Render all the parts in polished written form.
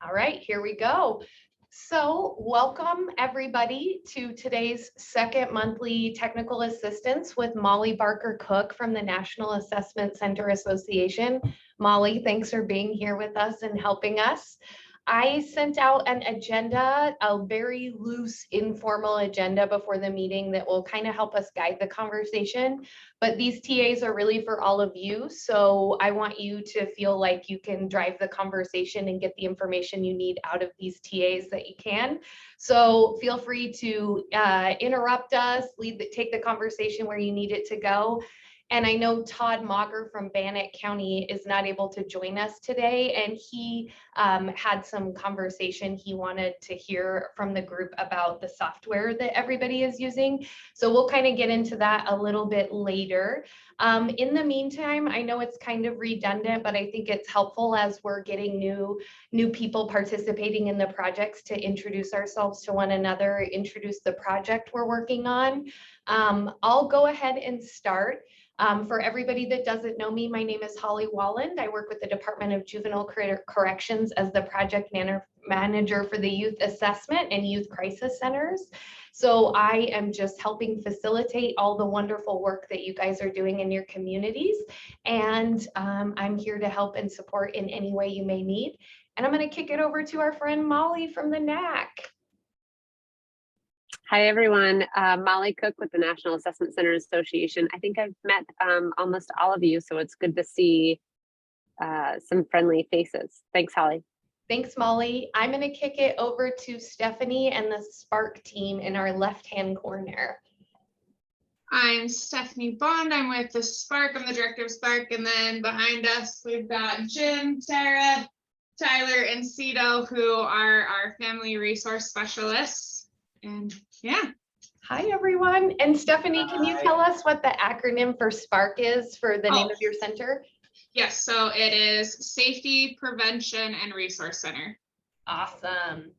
All right, here we go. So welcome everybody to today's second monthly technical assistance with Molly Barker Cook from the National Assessment Center Association. Molly, thanks for being here with us and helping us. I sent out an agenda, a very loose, informal agenda before the meeting that will kind of help us guide the conversation. But these TAs are really for all of you. So I want you to feel like you can drive the conversation and get the information you need out of these TAs that you can. So feel free to interrupt us, take the conversation where you need it to go. And I know Todd Mauger from Bannock County is not able to join us today, and he had some conversation he wanted to hear from the group about the software that everybody is using. So we'll kind of get into that a little bit later. In the meantime, I know it's kind of redundant, but I think it's helpful as we're getting new people participating in the projects to introduce ourselves to one another, introduce the project we're working on. I'll go ahead and start. For everybody that doesn't know me, my name is Holly Walland. I work with the Department of Juvenile Corrections as the project manager for the Youth Assessment and Youth Crisis Centers. So I am just helping facilitate all the wonderful work that you guys are doing in your communities. And I'm here to help and support in any way you may need. And I'm going to kick it over to our friend Molly from the NAC. Hi, everyone. Molly Cook with the National Assessment Center Association. I think I've met almost all of you, so it's good to see some friendly faces. Thanks, Holly. Thanks, Molly. I'm going to kick it over to Stephanie and the Spark team in our left-hand corner. I'm Stephanie Bond. I'm with the Spark. I'm the director of Spark. And then behind us, we've got Jim, Sarah, Tyler, and Cito, who are our family resource specialists. And yeah. Hi, everyone. And Stephanie, can you tell us what the acronym for SPARK is for the name of your center? Yes, so it is Safety, Prevention, and Resource Center. Awesome.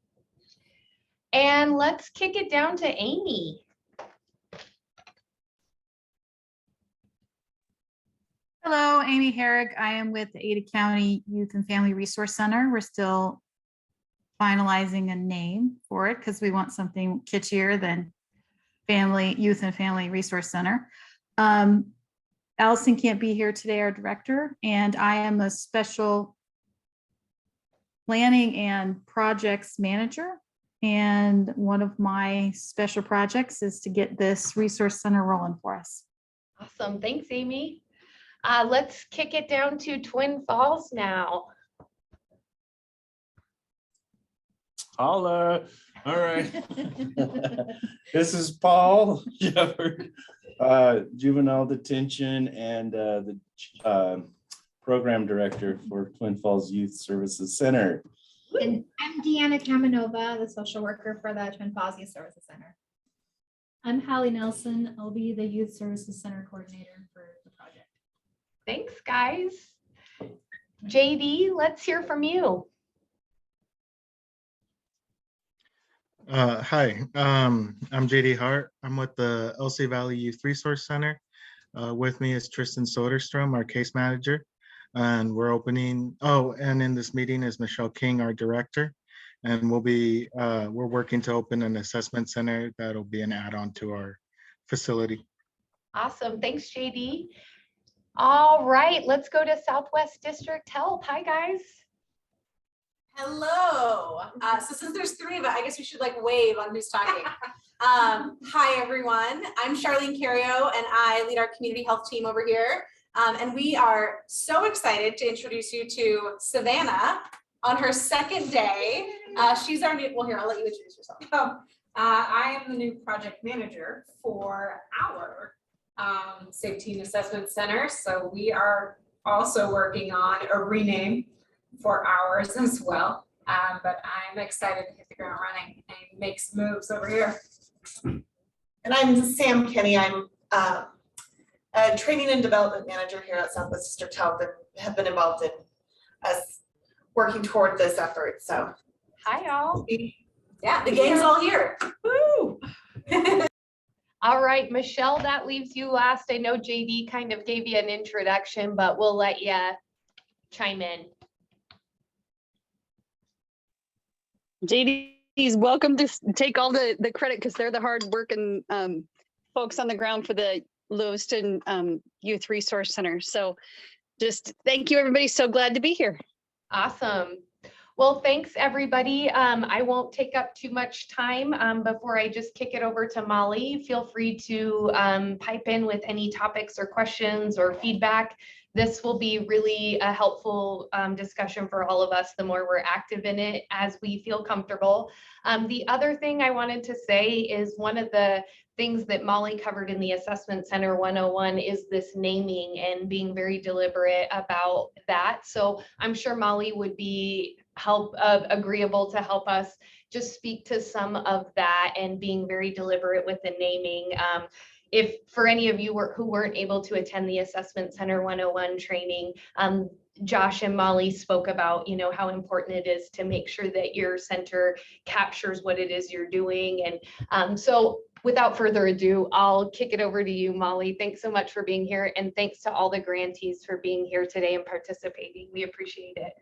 And let's kick it down to Amy. Hello, Amy Herrick. I am with the Ada County Youth and Family Resource Center. We're still finalizing a name for it because we want something kitschhier than Youth and Family Resource Center. Allison can't be here today, our director, and I am a special planning and projects manager. And one of my special projects is to get this resource center rolling for us. Awesome. Thanks, Amy. Let's kick it down to Twin Falls now. Holla. All right. This is Paul, juvenile detention and the program director for Twin Falls Youth Services Center. And I'm Deanna Kamanova, the social worker for the Twin Falls Youth Services Center. I'm Hallie Nelson. I'll be the Youth Services Center coordinator for the project. Thanks, guys. JD, let's hear from you. Hi, I'm JD Hart. I'm with the Elsie Valley Youth Resource Center. With me is Tristan Soderstrom, our case manager, and we're opening. Oh, and in this meeting is Michelle King, our director, and we're working to open an assessment center that'll be an add-on to our facility. Awesome, thanks, JD. All right, let's go to Southwest District Health. Hi, guys. Hello. So since there's three of us, I guess we should like wave on who's talking. Hi, everyone. I'm Charlene Cario, and I lead our community health team over here. And we are so excited to introduce you to Savannah on her second day. She's our new, well, here, I'll let you introduce yourself. I am the new project manager for our Safety and Assessment Center. So we are also working on a rename for ours as well. But I'm excited to hit the ground running and make some moves over here. And I'm Sam Kenny. I'm a training and development manager here at Southwest District Health and have been involved in us working toward this effort. So hi, y'all. Yeah, the gang's all here. Woo! All right, Michelle, that leaves you last. I know JD kind of gave you an introduction, but we'll let you chime in. JD's welcome to take all the credit because they're the hard working folks on the ground for the Lewiston Youth Resource Center. So just thank you, everybody. So glad to be here. Awesome. Well, thanks, everybody. I won't take up too much time before I just kick it over to Molly. Feel free to pipe in with any topics or questions or feedback. This will be really a helpful discussion for all of us, the more we're active in it as we feel comfortable. The other thing I wanted to say is one of the things that Molly covered in the Assessment Center 101 is this naming and being very deliberate about that. So I'm sure Molly would be agreeable to help us just speak to some of that and being very deliberate with the naming. If for any of you who weren't able to attend the Assessment Center 101 training, Josh and Molly spoke about, how important it is to make sure that your center captures what it is you're doing. And so without further ado, I'll kick it over to you, Molly. Thanks so much for being here. And thanks to all the grantees for being here today and participating. We appreciate it.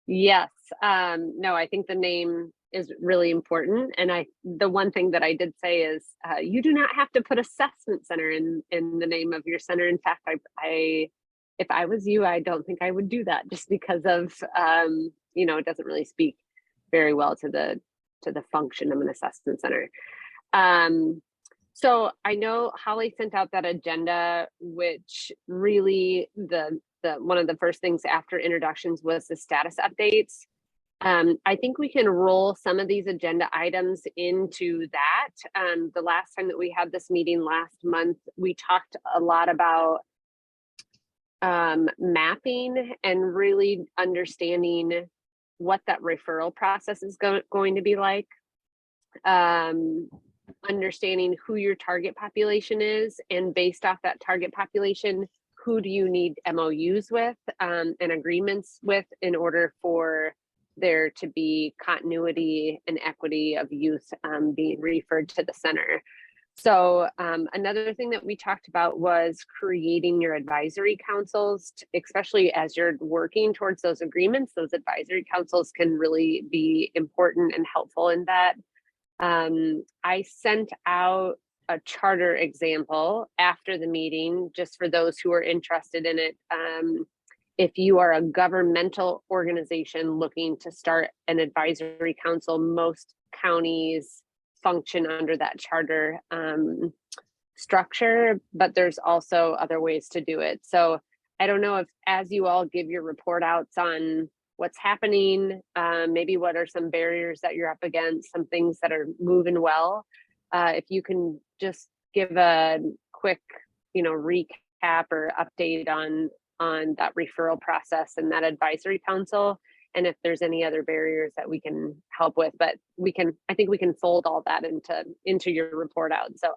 Yes, no, I think the name is really important. And the one thing that I did say is you do not have to put Assessment Center in the name of your center. In fact, if I was you, I don't think I would do that just because of, it doesn't really speak very well to the function of an assessment center. So I know Holly sent out that agenda, which really one of the first things after introductions was the status updates. I think we can roll some of these agenda items into that. The last time that we had this meeting last month, we talked a lot about mapping and really understanding what that referral process is going to be like. Understanding who your target population is, and based off that target population, who do you need MOUs with and agreements with in order for there to be continuity and equity of youth being referred to the center. So another thing that we talked about was creating your advisory councils, especially as you're working towards those agreements. Those advisory councils can really be important and helpful in that. I sent out a charter example after the meeting, just for those who are interested in it. If you are a governmental organization looking to start an advisory council, most counties function under that charter structure, but there's also other ways to do it. So I don't know if, as you all give your report outs on what's happening, maybe what are some barriers that you're up against, some things that are moving well, if you can just give a quick, recap or update on that referral process and that advisory council, and if there's any other barriers that we can help with. But I think we can fold all that into your report out. So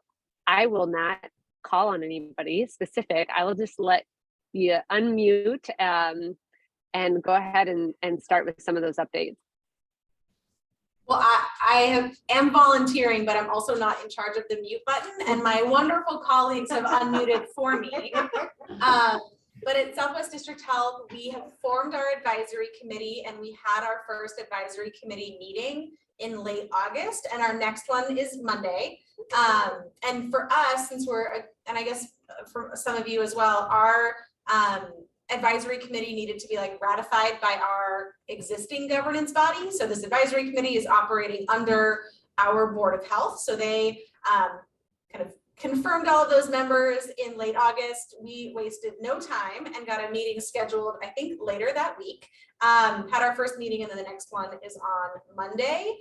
I will not call on anybody specific. I will just let you unmute and go ahead and start with some of those updates. Well, I am volunteering, but I'm also not in charge of the mute button, and my wonderful colleagues have unmuted for me. But at Southwest District Health, we have formed our advisory committee, and we had our first advisory committee meeting in late August, and our next one is Monday. And for us, since and I guess for some of you as well, our advisory committee needed to be ratified by our existing governance body. So this advisory committee is operating under our Board of Health. So they kind of confirmed all of those members in late August. We wasted no time and got a meeting scheduled, I think later that week. Had our first meeting, and then the next one is on Monday.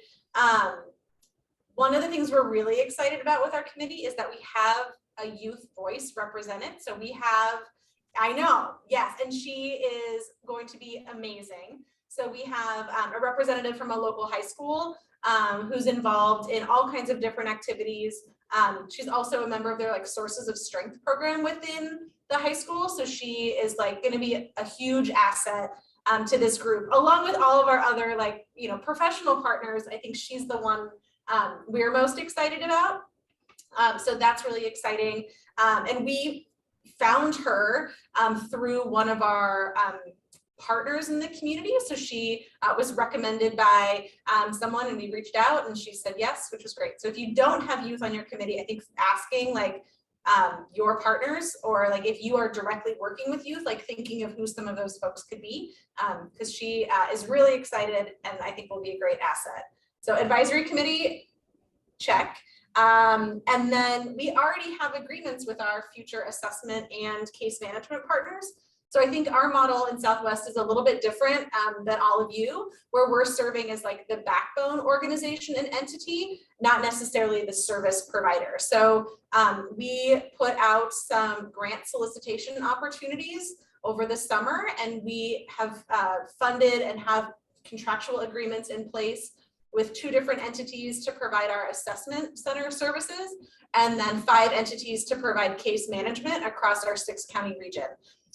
One of the things we're really excited about with our committee is that we have a youth voice represented. So we have, I know, yes, and she is going to be amazing. So we have a representative from a local high school who's involved in all kinds of different activities. She's also a member of their Sources of Strength program within the high school. So she is going to be a huge asset to this group, along with all of our other professional partners. I think she's the one we're most excited about. So that's really exciting. And we found her through one of our partners in the community. So she was recommended by someone, and we reached out and she said yes, which was great. So if you don't have youth on your committee, I think asking like your partners, or like if you are directly working with youth, like thinking of who some of those folks could be, because she is really excited and I think will be a great asset. So advisory committee, check. And then we already have agreements with our future assessment and case management partners. So I think our model in Southwest is a little bit different than all of you, where we're serving as like the backbone organization and entity, not necessarily the service provider. So we put out some grant solicitation opportunities over the summer, and we have funded and have contractual agreements in place with 2 different entities to provide our assessment center services, and then 5 entities to provide case management across our 6-county region.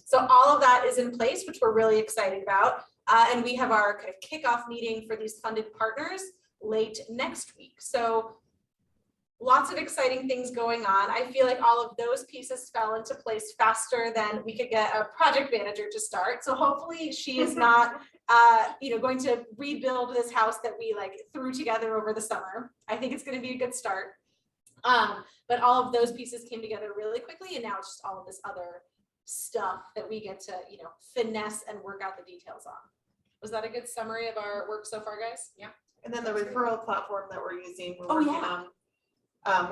So all of that is in place, which we're really excited about. And we have our kind of kickoff meeting for these funded partners late next week. So lots of exciting things going on. I feel like all of those pieces fell into place faster than we could get a project manager to start. So hopefully she is not going to rebuild this house that we like threw together over the summer. I think it's going to be a good start. But all of those pieces came together really quickly, and now it's just all of this other stuff that we get to, finesse and work out the details on. Was that a good summary of our work so far, guys? Yeah. And then the referral platform that we're using, we're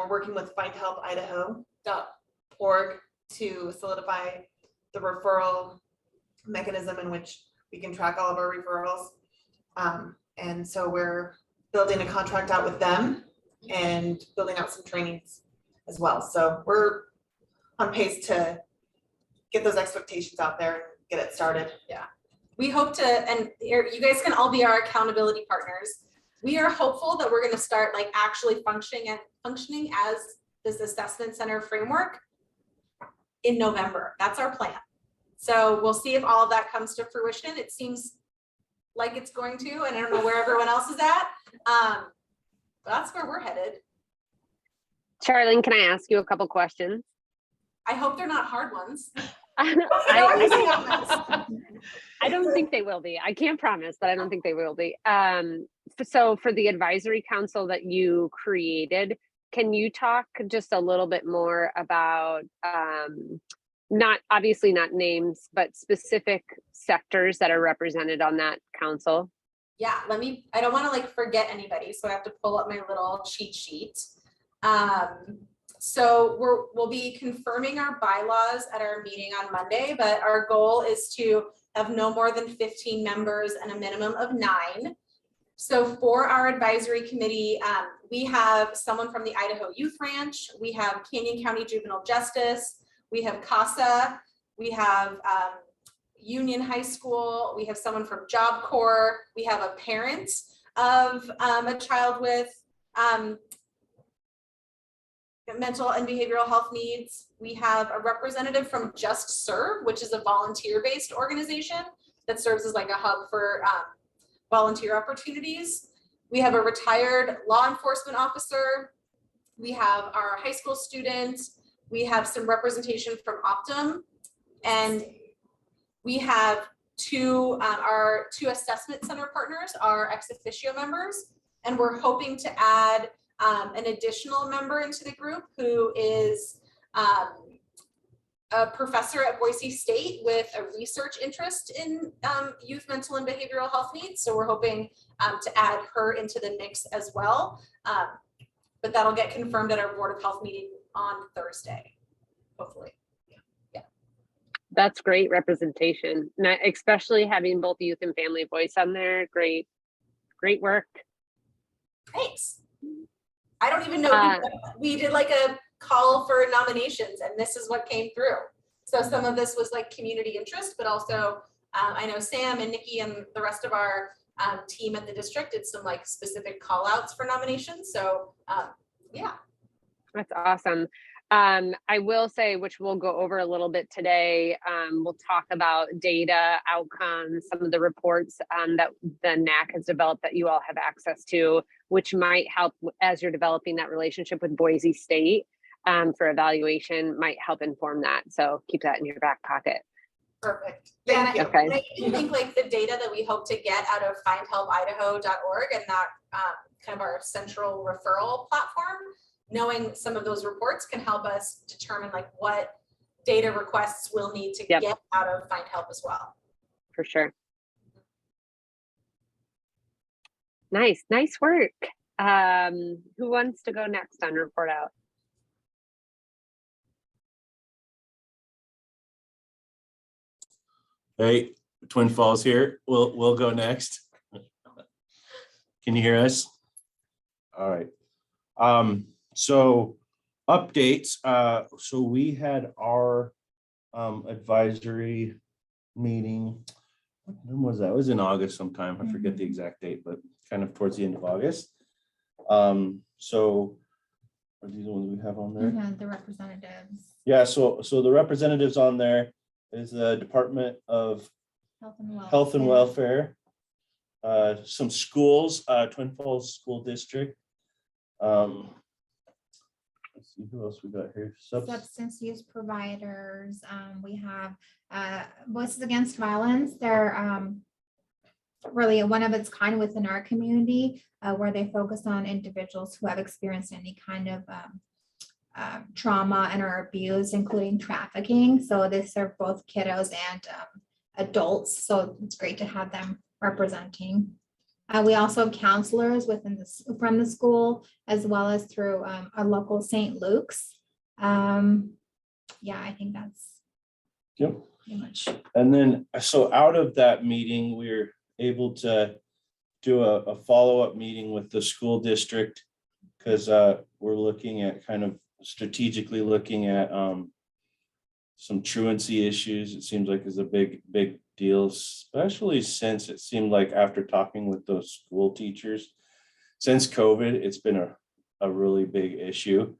working with findhelpidaho.org to solidify the referral mechanism in which we can track all of our referrals. And so we're building a contract out with them and building out some trainings as well. So we're on pace to get those expectations out there and get it started. Yeah. We hope to, and you guys can all be our accountability partners. We are hopeful that we're going to start like actually functioning as this assessment center framework in November. That's our plan. So we'll see if all of that comes to fruition. It seems like it's going to, and I don't know where everyone else is at. But that's where we're headed. Charlene, can I ask you a couple questions? I hope they're not hard ones. I don't think they will be. I can't promise, but I don't think they will be. So for the advisory council that you created, can you talk just a little bit more about, not names, but specific sectors that are represented on that council? Yeah, I don't want to like forget anybody, so I have to pull up my little cheat sheet. So we'll be confirming our bylaws at our meeting on Monday, but our goal is to have no more than 15 members and a minimum of 9. So for our advisory committee, we have someone from the Idaho Youth Ranch, we have Canyon County Juvenile Justice, we have CASA, we have Union High School, we have someone from Job Corps, we have a parent of a child with mental and behavioral health needs. We have a representative from Just Serve, which is a volunteer-based organization that serves as like a hub for volunteer opportunities. We have a retired law enforcement officer. We have our high school students. We have some representation from Optum, and we have our two assessment center partners, our ex officio members, and we're hoping to add an additional member into the group who is a professor at Boise State with a research interest in youth mental and behavioral health needs. So we're hoping to add her into the mix as well. But that'll get confirmed at our Board of Health meeting on Thursday, hopefully. Yeah. That's great representation, especially having both youth and family voice on there. Great work. Thanks. I don't even know, we did like a call for nominations and this is what came through. So some of this was like community interest, but also I know Sam and Nikki and the rest of our team at the district did some like specific call outs for nominations. So yeah. That's awesome. I will say, which we'll go over a little bit today, we'll talk about data, outcomes, some of the reports that the NAC has developed that you all have access to, which might help as you're developing that relationship with Boise State for evaluation, might help inform that. So keep that in your back pocket. Perfect. Yeah, and Thank I you. Okay. I think like the data that we hope to get out of findhelpidaho.org and that kind of our central referral platform, knowing some of those reports can help us determine like what data requests we'll need to Yep. get out of Find Help as well. For sure. Nice work. Who wants to go next on report out? Hey, Twin Falls here. We'll go next. Can you hear us? All right. So updates. So we had our advisory meeting. When was that? It was in August sometime. I forget the exact date, but kind of towards the end of August. So are these the ones we have on there? The representatives, Yeah, so the representatives on there is the Department of Health and Welfare, some schools, Twin Falls School District. Let's see who else we got here. substance use providers. We have Voices Against Violence. They're really one of its kind within our community, where they focus on individuals who have experienced any kind of trauma and or abuse, including trafficking. So they serve both kiddos and adults. So it's great to have them representing. We also have counselors from the school, as well as through our local St. Luke's. Yeah, I think that's Yep. pretty much. And then, so out of that meeting, we were able to do a follow-up meeting with the school district, because we're looking at kind of strategically looking at some truancy issues. It seems like is a big deal, especially since it seemed like after talking with those school teachers, since COVID, it's been a really big issue.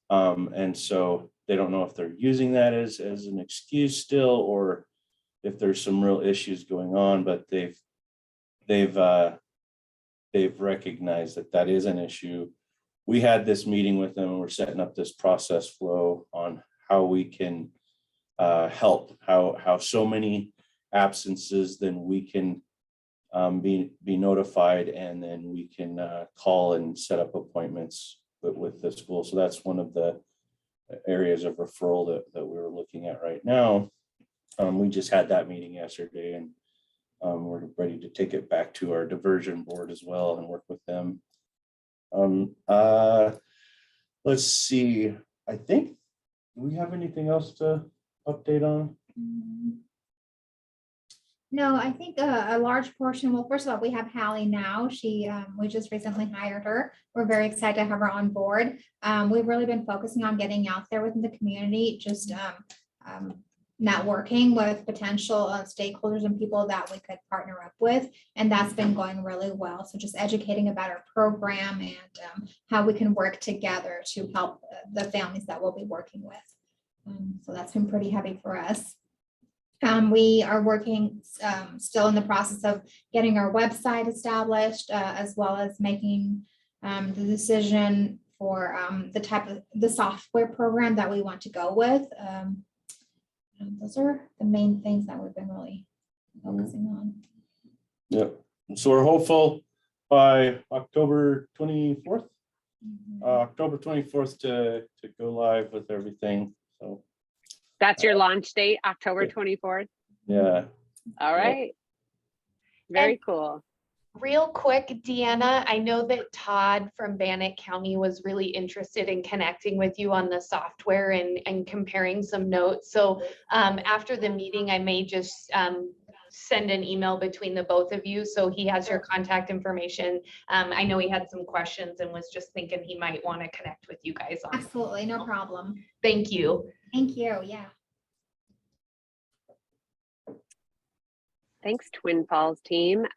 And so they don't know if they're using that as an excuse still, or if there's some real issues going on, but they've recognized that is an issue. We had this meeting with them and we're setting up this process flow on how we can help, how so many absences, then we can be notified, and then we can call and set up appointments with the school. So that's one of the areas of referral that we're looking at right now. We just had that meeting yesterday, and we're ready to take it back to our diversion board as well and work with them. Let's see, I think, do we have anything else to update on? No, I think a large portion, well, first of all, we have Hallie now. We just recently hired her. We're very excited to have her on board. We've really been focusing on getting out there within the community, just networking with potential stakeholders and people that we could partner up with. And that's been going really well. So just educating about our program and how we can work together to help the families that we'll be working with. So that's been pretty heavy for us. We are working still in the process of getting our website established, as well as making the decision for the type of the software program that we want to go with. Those are the main things that we've been really focusing on. Yep. So we're hopeful by October 24th, October 24th to go live with everything. So That's your launch date, October 24th. yeah. All right. Very cool. Real quick, Deanna, I know that Todd from Bannock County was really interested in connecting with you on the software and comparing some notes. So after the meeting, I may just send an email between the both of you, so he has your contact information. I know he had some questions and was just thinking he might want to connect with you guys on. Absolutely, no problem. Thank you. Thank you, yeah. Thanks, Twin Falls team.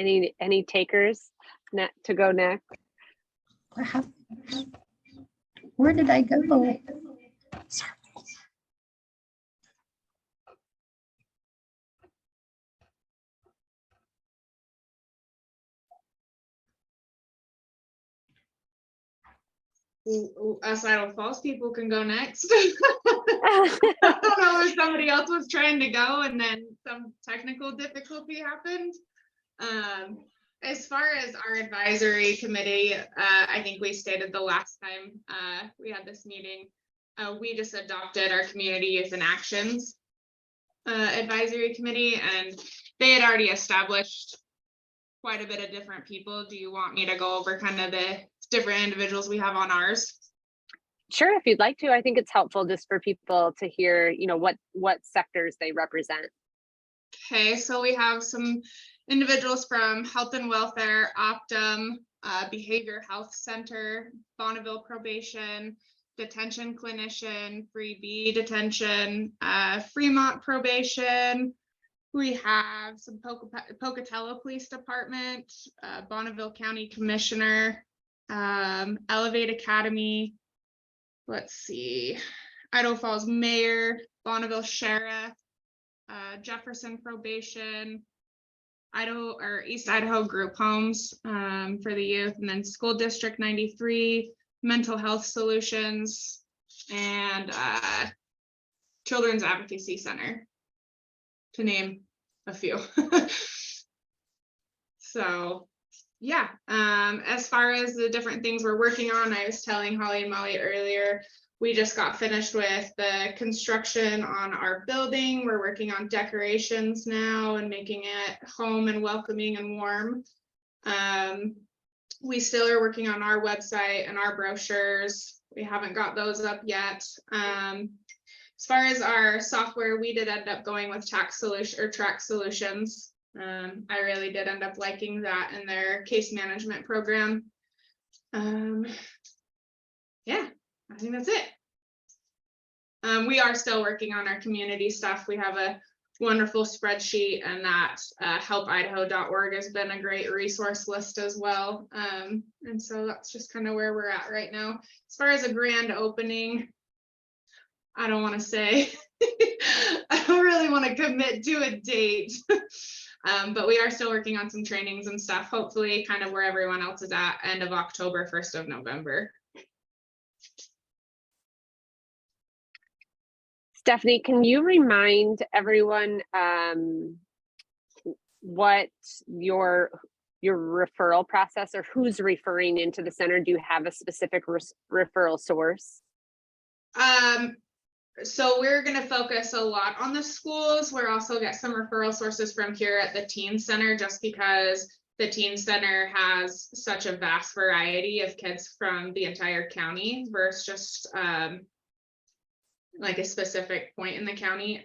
Any takers to go next? Where did I go? us Idaho Falls people can go next. I don't know if somebody else was trying to go and then some technical difficulty happened. As far as our advisory committee, I think we stated the last time we had this meeting, we just adopted our community youth and actions advisory committee, and they had already established quite a bit of different people. Do you want me to go over kind of the different individuals we have on ours? Sure, if you'd like to. I think it's helpful just for people to hear, you know, what sectors they represent. Okay, so we have some individuals from Health and Welfare, Optum, Behavior Health Center, Bonneville Probation, Detention Clinician, Free B Detention, Fremont Probation. We have some Pocatello Police Department, Bonneville County Commissioner, Elevate Academy. Let's see, Idaho Falls Mayor, Bonneville Sheriff, Jefferson Probation, Idaho or East Idaho Group Homes for the youth, and then School District 93, Mental Health Solutions, and Children's Advocacy Center, to name a few. So yeah, as far as the different things we're working on, I was telling Holly and Molly earlier, we just got finished with the construction on our building. We're working on decorations now and making it home and welcoming and warm. We still are working on our website and our brochures. We haven't got those up yet. As far as our software, we did end up going with Track Solutions. I really did end up liking that in their case management program. Yeah, I think that's it. We are still working on our community stuff. We have a wonderful spreadsheet, and that helpidaho.org has been a great resource list as well. And so that's just kind of where we're at right now. As far as a grand opening, I don't want to say, I don't really want to commit to a date. But we are still working on some trainings and stuff, hopefully kind of where everyone else is at, end of October, 1st of November. Stephanie, can you remind everyone what your referral process, or who's referring into the center? Do you have a specific referral source? So we're going to focus a lot on the schools. We're also get some referral sources from here at the teen center, just because the teen center has such a vast variety of kids from the entire county versus just like a specific point in the county.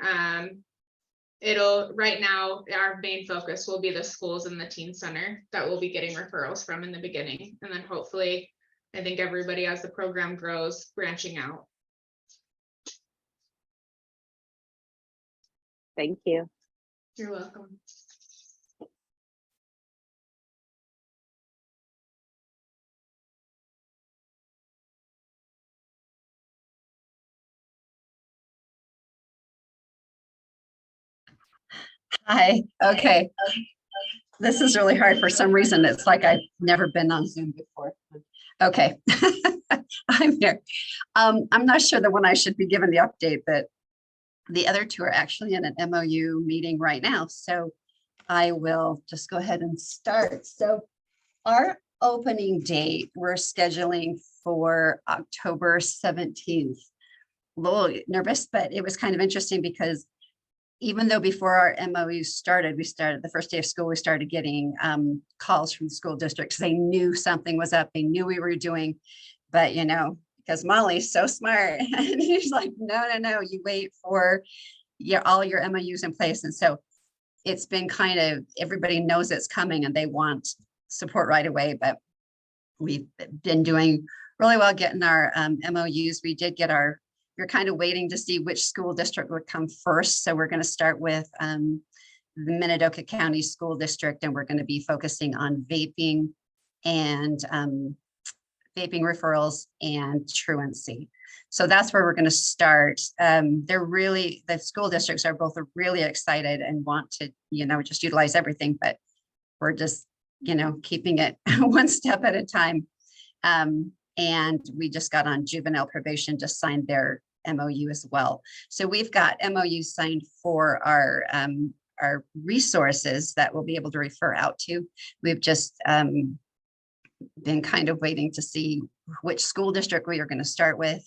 Right now, our main focus will be the schools and the teen center that we'll be getting referrals from in the beginning. And then hopefully, I think everybody, as the program grows, branching out. Thank you. You're welcome. Hi, okay. This is really hard for some reason. It's like I've never been on Zoom before. Okay, I'm here. I'm not sure the one I should be given the update, but the other two are actually in an MOU meeting right now. So I will just go ahead and start. So our opening date, we're scheduling for October 17th. A little nervous, but it was kind of interesting because even though before our MOU started, the first day of school, we started getting calls from the school districts. They knew something was up. They knew we were doing, but you know, because Molly's so smart and he's like, no, you wait for all your MOUs in place. And so it's been kind of, everybody knows it's coming and they want support right away, but we've been doing really well getting our MOUs. We did get we're kind of waiting to see which school district would come first. So we're going to start with the Minidoka County School District, and we're going to be focusing on vaping and vaping referrals and truancy. So that's where we're going to start. The school districts are both really excited and want to, just utilize everything, but we're just, keeping it one step at a time. And we just got on juvenile probation, just signed their MOU as well. So we've got MOU signed for our resources that we'll be able to refer out to. We've just been kind of waiting to see which school district we are going to start with,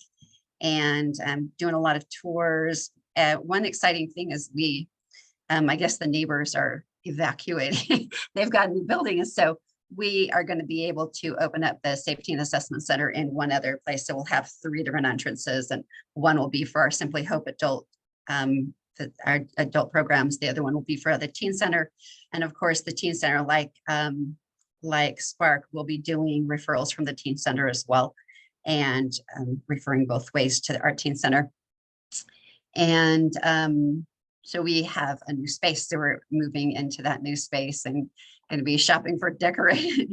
and doing a lot of tours. One exciting thing is I guess the neighbors are evacuating. They've got a new building, and so we are going to be able to open up the Safety and Assessment Center in one other place. So we'll have 3 different entrances, and one will be for our Simply Hope adult, our adult programs. The other one will be for the teen center. And of course, the teen center, like Spark, will be doing referrals from the teen center as well, and referring both ways to our teen center. And so we have a new space. So we're moving into that new space and going to be shopping for decorating,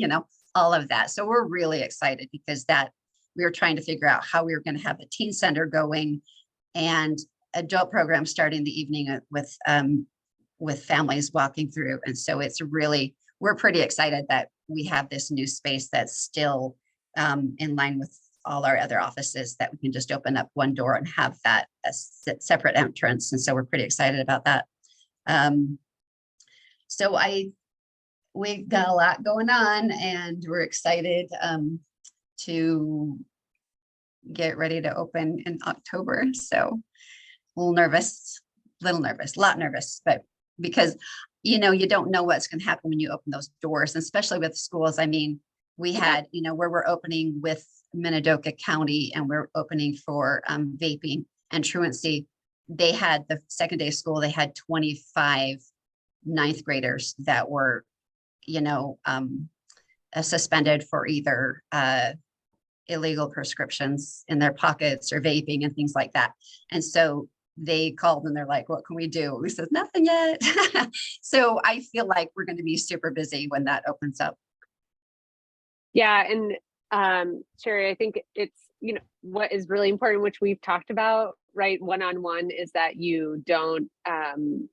all of that. So we're really excited because we were trying to figure out how we were going to have the teen center going and adult programs starting the evening with families walking through. And so we're pretty excited that we have this new space that's still in line with all our other offices, that we can just open up one door and have that a separate entrance. And so we're pretty excited about that. So we've got a lot going on, and we're excited to get ready to open in October. So a little nervous, a lot nervous, but because, you don't know what's going to happen when you open those doors, especially with schools. I mean, we had, where we're opening with Minidoka County, and we're opening for vaping and truancy. They had the second day of school, they had 25 ninth graders that were, suspended for either illegal prescriptions in their pockets or vaping and things like that. And so they called and they're like, what can we do? We said, nothing yet. So I feel like we're going to be super busy when that opens up. Yeah. And Sherry, I think it's, what is really important, which we've talked about, right? One-on-one, is that you don't,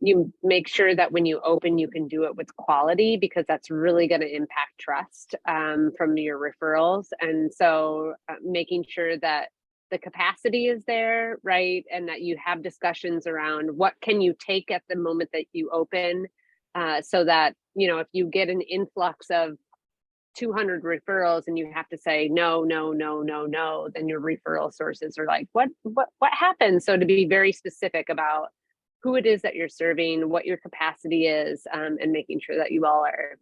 you make sure that when you open, you can do it with quality, because that's really going to impact trust from your referrals. And so making sure that the capacity is there, right? And that you have discussions around what can you take at the moment that you open, so that, if you get an influx of 200 referrals and you have to say no, then your referral sources are like, what happened? So to be very specific about who it is that you're serving, what your capacity is, and making sure that you all are,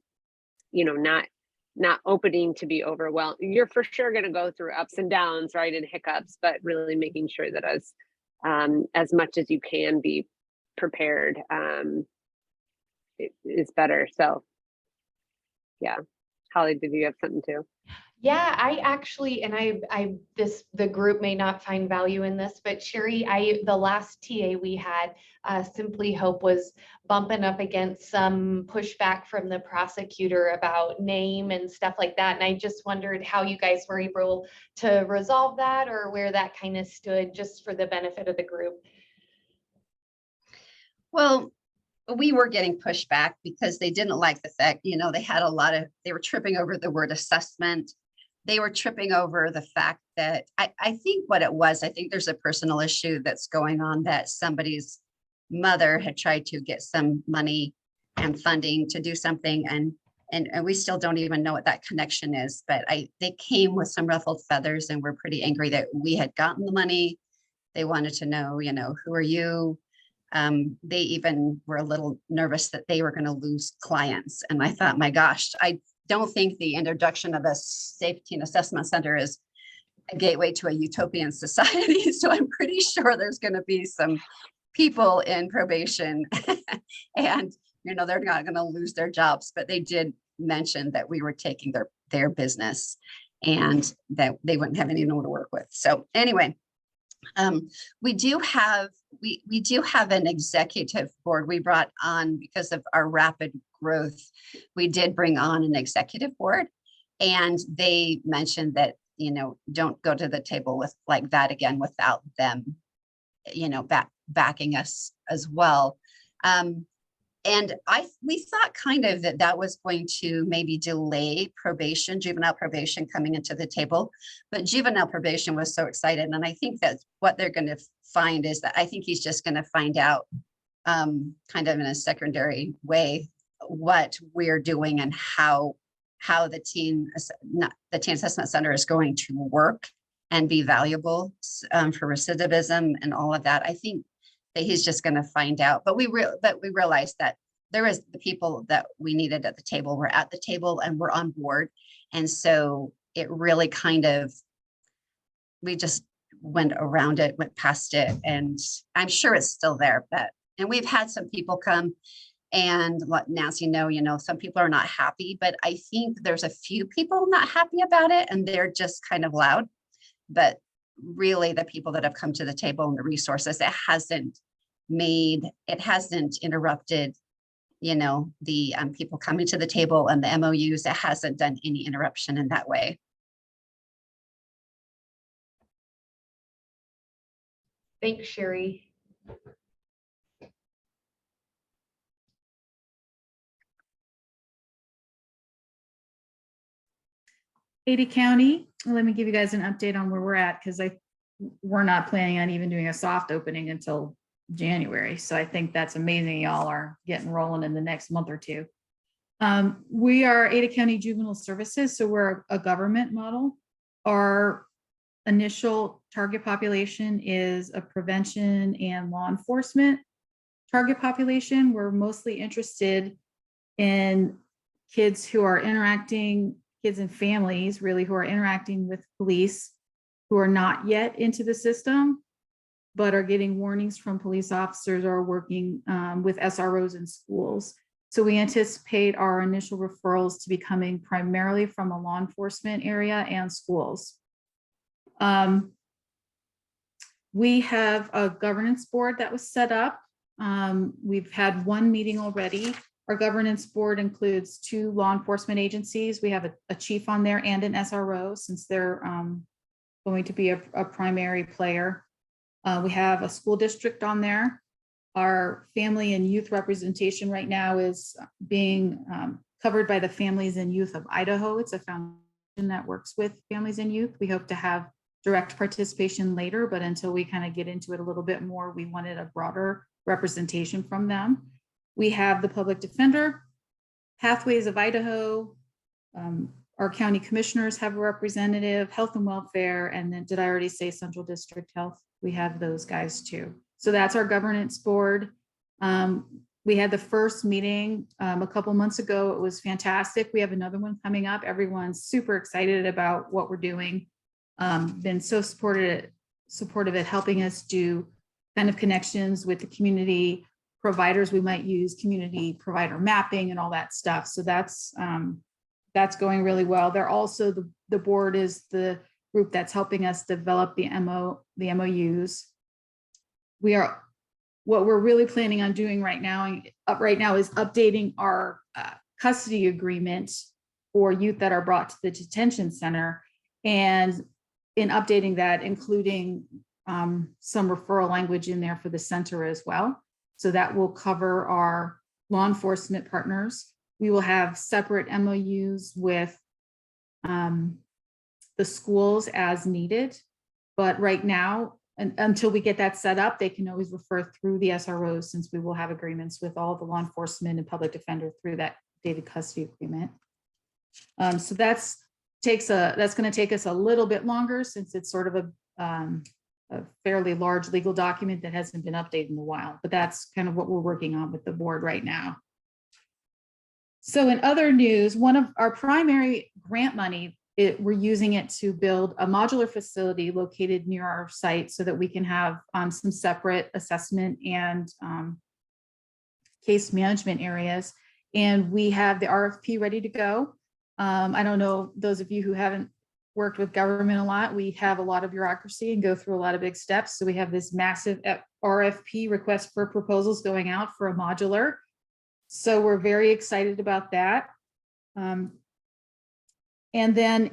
not opening to be overwhelmed. You're for sure going to go through ups and downs, right, and hiccups, but really making sure that as much as you can be prepared is better. So yeah. Holly, did you have something too? Yeah, I actually, and the group may not find value in this, but Sherry, the last TA we had, Simply Hope, was bumping up against some pushback from the prosecutor about name and stuff like that. And I just wondered how you guys were able to resolve that, or where that kind of stood, just for the benefit of the group. Well, we were getting pushback because they didn't like the fact, they were tripping over the word assessment. They were tripping over the fact that I think what it was, I think there's a personal issue that's going on, that somebody's mother had tried to get some money and funding to do something. And we still don't even know what that connection is, but they came with some ruffled feathers and were pretty angry that we had gotten the money. They wanted to know, who are you? They even were a little nervous that they were going to lose clients. And I thought, my gosh, I don't think the introduction of a safety and assessment center is a gateway to a utopian society. So I'm pretty sure there's going to be some people in probation and, they're not going to lose their jobs, but they did mention that we were taking their business and that they wouldn't have anyone to work with. So anyway, we do have an executive board we brought on because of our rapid growth. We did bring on an executive board, and they mentioned that, don't go to the table with like that again without them, backing us as well. And we thought kind of that was going to maybe delay probation, juvenile probation coming into the table, but juvenile probation was so excited. And I think that what they're going to find is that I think he's just going to find out kind of in a secondary way what we're doing and how the teen assessment center is going to work and be valuable for recidivism and all of that. I think that he's just going to find out, but we realized that there is the people that we needed at the table were at the table and we're on board. And so it really kind of, we just went around it, went past it, and I'm sure it's still there, and we've had some people come and let Nancy know, some people are not happy, but I think there's a few people not happy about it and they're just kind of loud. But really the people that have come to the table and the resources, it hasn't interrupted, the people coming to the table and the MOUs. It hasn't done any interruption in that way. Thanks, Sherry. Ada County, let me give you guys an update on where we're at, because we're not planning on even doing a soft opening until January. So I think that's amazing. Y'all are getting rolling in the next month or two. We are Ada County Juvenile Services, so we're a government model. Our initial target population is a prevention and law enforcement target population. We're mostly interested in kids who are interacting, kids and families really, who are interacting with police, who are not yet into the system, but are getting warnings from police officers or working with SROs in schools. So we anticipate our initial referrals to be coming primarily from a law enforcement area and schools. We have a governance board that was set up. We've had one meeting already. Our governance board includes 2 law enforcement agencies. We have a chief on there and an SRO, since they're going to be a primary player. We have a school district on there. Our family and youth representation right now is being covered by the Families and Youth of Idaho. It's a foundation that works with families and youth. We hope to have direct participation later, but until we kind of get into it a little bit more, we wanted a broader representation from them. We have the public defender, Pathways of Idaho. Our county commissioners have a representative, health and welfare, and then did I already say Central District Health? We have those guys too. So that's our governance board. We had the first meeting a couple months ago. It was fantastic. We have another one coming up. Everyone's super excited about what we're doing. Been so supportive at helping us do kind of connections with the community providers. We might use community provider mapping and all that stuff. So that's going really well. They're also, the board is the group that's helping us develop the MOUs. What we're really planning on doing right now is updating our custody agreement for youth that are brought to the detention center, and in updating that, including some referral language in there for the center as well. So that will cover our law enforcement partners. We will have separate MOUs with the schools as needed. But right now, until we get that set up, they can always refer through the SROs, since we will have agreements with all the law enforcement and public defender through that data custody agreement. So that's going to take us a little bit longer, since it's sort of a fairly large legal document that hasn't been updated in a while, but that's kind of what we're working on with the board right now. So in other news, one of our primary grant money, we're using it to build a modular facility located near our site so that we can have some separate assessment and case management areas. And we have the RFP ready to go. I don't know, those of you who haven't worked with government a lot, we have a lot of bureaucracy and go through a lot of big steps. So we have this massive RFP, request for proposals, going out for a modular. So we're very excited about that. And then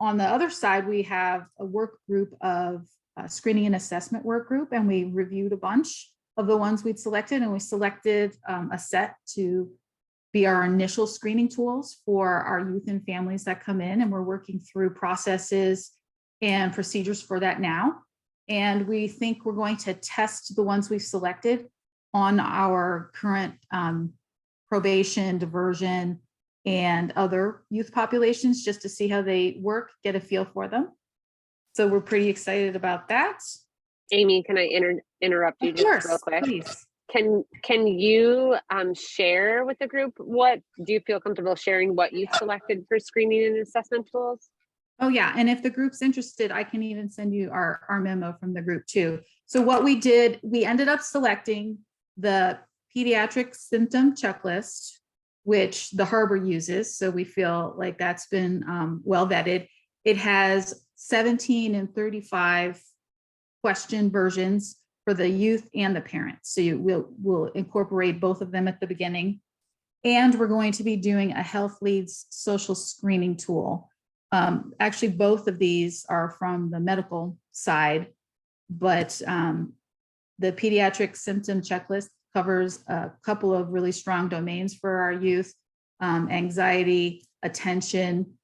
on the other side, we have a work group of screening and assessment work group, and we reviewed a bunch. of the ones we'd selected, and we selected a set to be our initial screening tools for our youth and families that come in, and we're working through processes and procedures for that now. And we think we're going to test the ones we've selected on our current probation, diversion, and other youth populations, just to see how they work, get a feel for them. So we're pretty excited about that. Amy, can I interrupt you Of just course, real quick? please. Can you share with the group, what do you feel comfortable sharing what you selected for screening and assessment tools? Oh yeah, and if the group's interested, I can even send you our memo from the group too. So what we did, we ended up selecting the pediatric symptom checklist, which the Harbor uses. So we feel like that's been well vetted. It has 17 and 35 question versions for the youth and the parents. So we'll incorporate both of them at the beginning. And we're going to be doing a Health Leads social screening tool. Actually, both of these are from the medical side, but the pediatric symptom checklist covers a couple of really strong domains for our youth: anxiety, attention,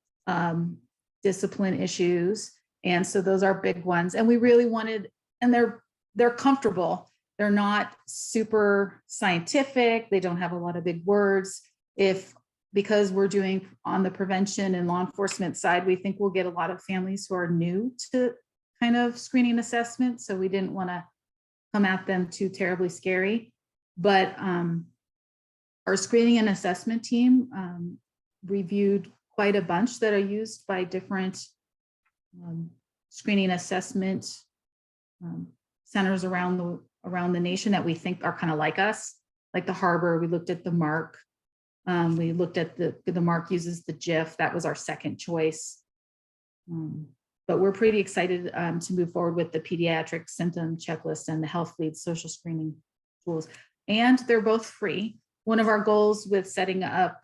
discipline issues. And so those are big ones. And we really wanted, and they're comfortable. They're not super scientific. They don't have a lot of big words. Because we're doing on the prevention and law enforcement side, we think we'll get a lot of families who are new to kind of screening assessment. So we didn't want to come at them too terribly scary. But our screening and assessment team reviewed quite a bunch that are used by different screening assessment centers around the nation that we think are kind of like us, like the Harbor. We looked at the Mark. We looked at the Mark uses the GIF. That was our second choice. But we're pretty excited to move forward with the pediatric symptom checklist and the Health Leads social screening tools. And they're both free. One of our goals with setting up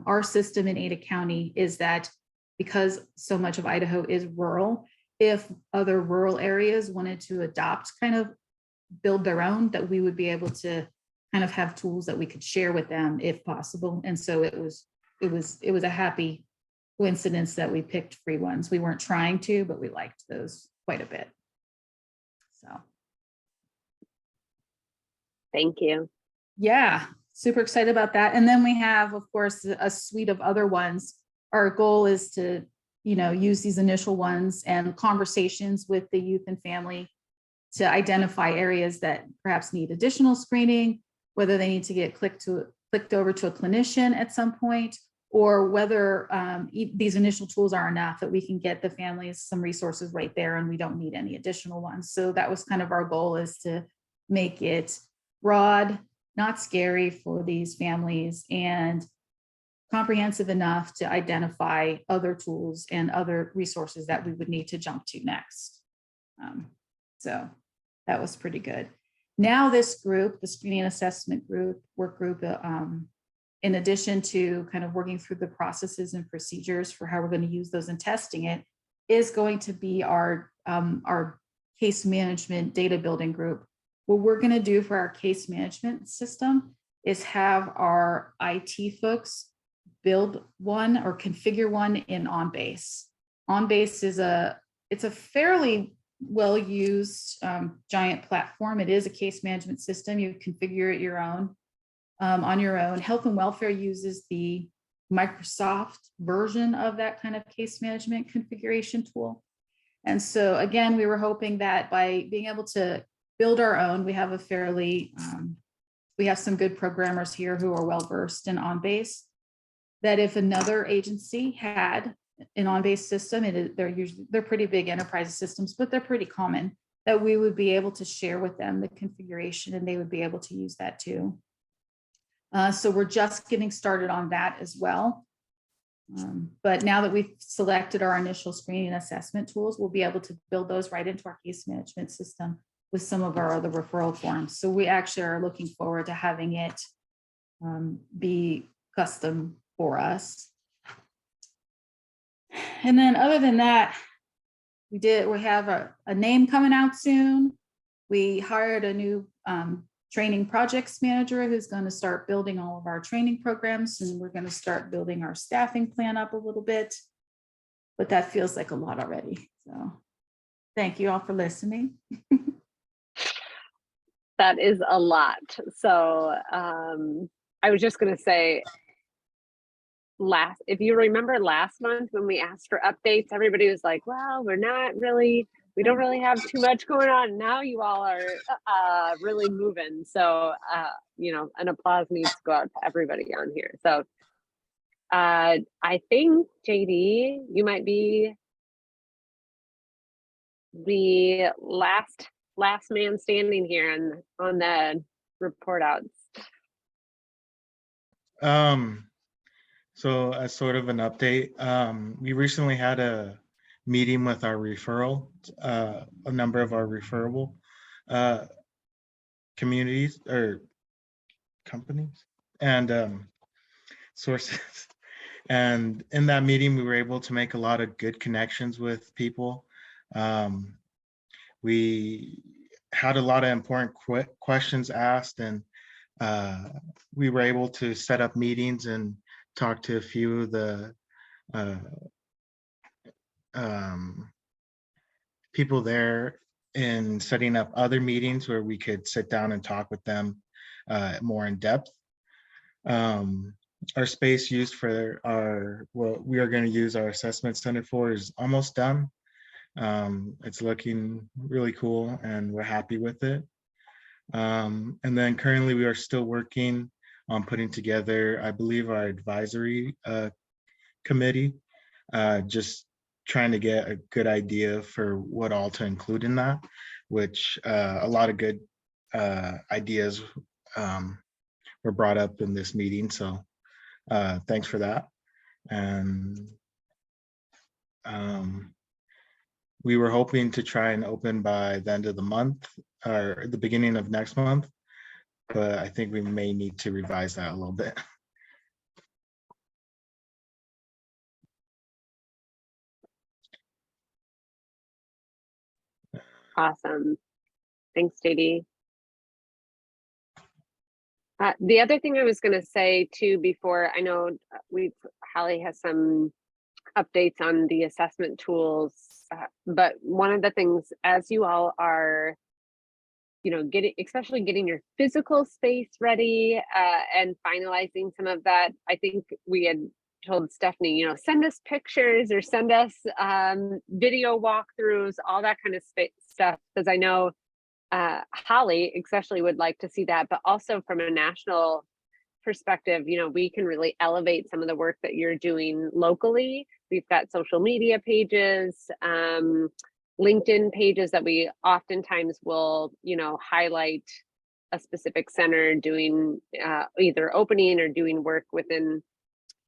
our system in Ada County is that because so much of Idaho is rural, if other rural areas wanted to adopt, kind of build their own, that we would be able to kind of have tools that we could share with them if possible. And so it was a happy coincidence that we picked free ones. We weren't trying to, but we liked those quite a bit. So. Thank you. Yeah, super excited about that. And then we have, of course, a suite of other ones. Our goal is to, use these initial ones and conversations with the youth and family to identify areas that perhaps need additional screening, whether they need to get clicked over to a clinician at some point, or whether these initial tools are enough that we can get the families some resources right there and we don't need any additional ones. So that was kind of our goal, is to make it broad, not scary for these families, and comprehensive enough to identify other tools and other resources that we would need to jump to next. So that was pretty good. Now this group, the screening and assessment group, work group, in addition to kind of working through the processes and procedures for how we're going to use those and testing it, is going to be our case management data building group. What we're going to do for our case management system is have our IT folks build one or configure one in OnBase. OnBase is it's a fairly well-used giant platform. It is a case management system. You configure it on your own. Health and Welfare uses the Microsoft version of that kind of case management configuration tool. And so again, we were hoping that by being able to build our own, we have we have some good programmers here who are well-versed in OnBase, that if another agency had an OnBase system, they're pretty big enterprise systems, but they're pretty common, that we would be able to share with them the configuration and they would be able to use that too. So we're just getting started on that as well. But now that we've selected our initial screening and assessment tools, we'll be able to build those right into our case management system with some of our other referral forms. So we actually are looking forward to having it be custom for us. And then other than that, we have a name coming out soon. We hired a new training projects manager who's going to start building all of our training programs, and we're going to start building our staffing plan up a little bit. But that feels like a lot already. So thank you all for listening. That is a lot. So I was just going to say, if you remember last month when we asked for updates, everybody was like, well, we don't really have too much going on. Now you all are really moving. So, an applause needs to go out to everybody on here. So I think, JD, you might be the last man standing here on the report outs. So as sort of an update, we recently had a meeting with our a number of our referable communities or companies and sources. And in that meeting, we were able to make a lot of good connections with people. We had a lot of important questions asked, and we were able to set up meetings and talk to a few of the people there in setting up other meetings where we could sit down and talk with them more in depth. Our space used for what we are going to use our assessment center for is almost done. It's looking really cool and we're happy with it. And then currently we are still working on putting together, I believe, our advisory committee, just trying to get a good idea for what all to include in that, which a lot of good ideas were brought up in this meeting. So thanks for that. And we were hoping to try and open by the end of the month or the beginning of next month, but I think we may need to revise that a little bit. Awesome. Thanks, JD. The other thing I was going to say too, before I know Holly has some updates on the assessment tools, but one of the things as you all are, especially getting your physical space ready and finalizing some of that, I think we had told Stephanie, send us pictures or send us video walkthroughs, all that kind of stuff, because I know Holly especially would like to see that, but also from a national perspective, we can really elevate some of the work that you're doing locally. We've got social media pages, LinkedIn pages that we oftentimes will, highlight a specific center doing either opening or doing work within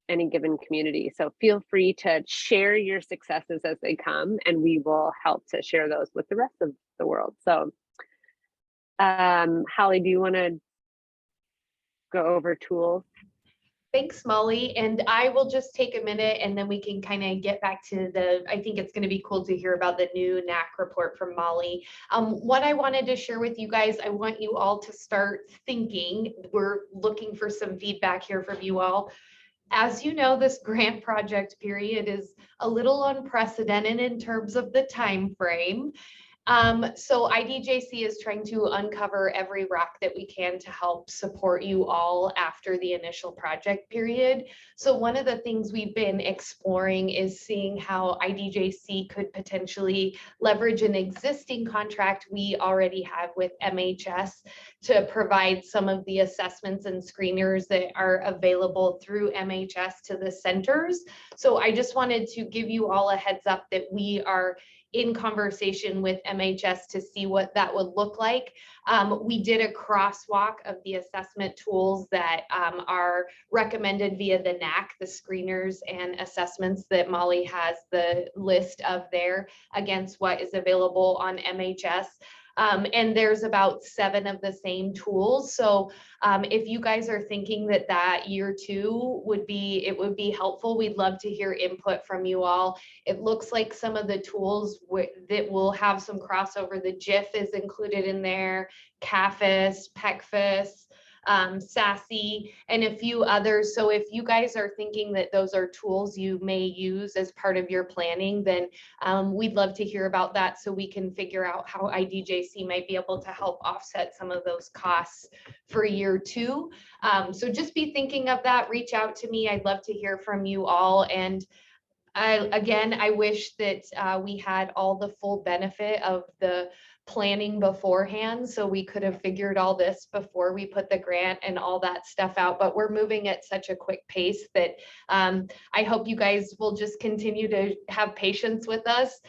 any given community. So feel free to share your successes as they come, and we will help to share those with the rest of the world. So Holly, do you want to go over tools? Thanks, Molly. And I will just take a minute and then we can kind of get back to I think it's going to be cool to hear about the new NAC report from Molly. What I wanted to share with you guys, I want you all to start thinking. We're looking for some feedback here from you all. As you know, this grant project period is a little unprecedented in terms of the time frame. So IDJC is trying to uncover every rock that we can to help support you all after the initial project period. So one of the things we've been exploring is seeing how IDJC could potentially leverage an existing contract we already have with MHS to provide some of the assessments and screeners that are available through MHS to the centers. So I just wanted to give you all a heads up that we are in conversation with MHS to see what that would look like. We did a crosswalk of the assessment tools that are recommended via the NAC, the screeners and assessments that Molly has the list of there against what is available on MHS. And there's about 7 of the same tools. So if you guys are thinking that year 2 would be helpful, we'd love to hear input from you all. It looks like some of the tools that will have some crossover. The GIF is included in there, CAFIS, PECFIS, SASE, and a few others. So if you guys are thinking that those are tools you may use as part of your planning, then we'd love to hear about that so we can figure out how IDJC might be able to help offset some of those costs for year 2. So just be thinking of that. Reach out to me. I'd love to hear from you all. And I wish that we had all the full benefit of the planning beforehand, so we could have figured all this before we put the grant and all that stuff out. But we're moving at such a quick pace that I hope you guys will just continue to have patience with us.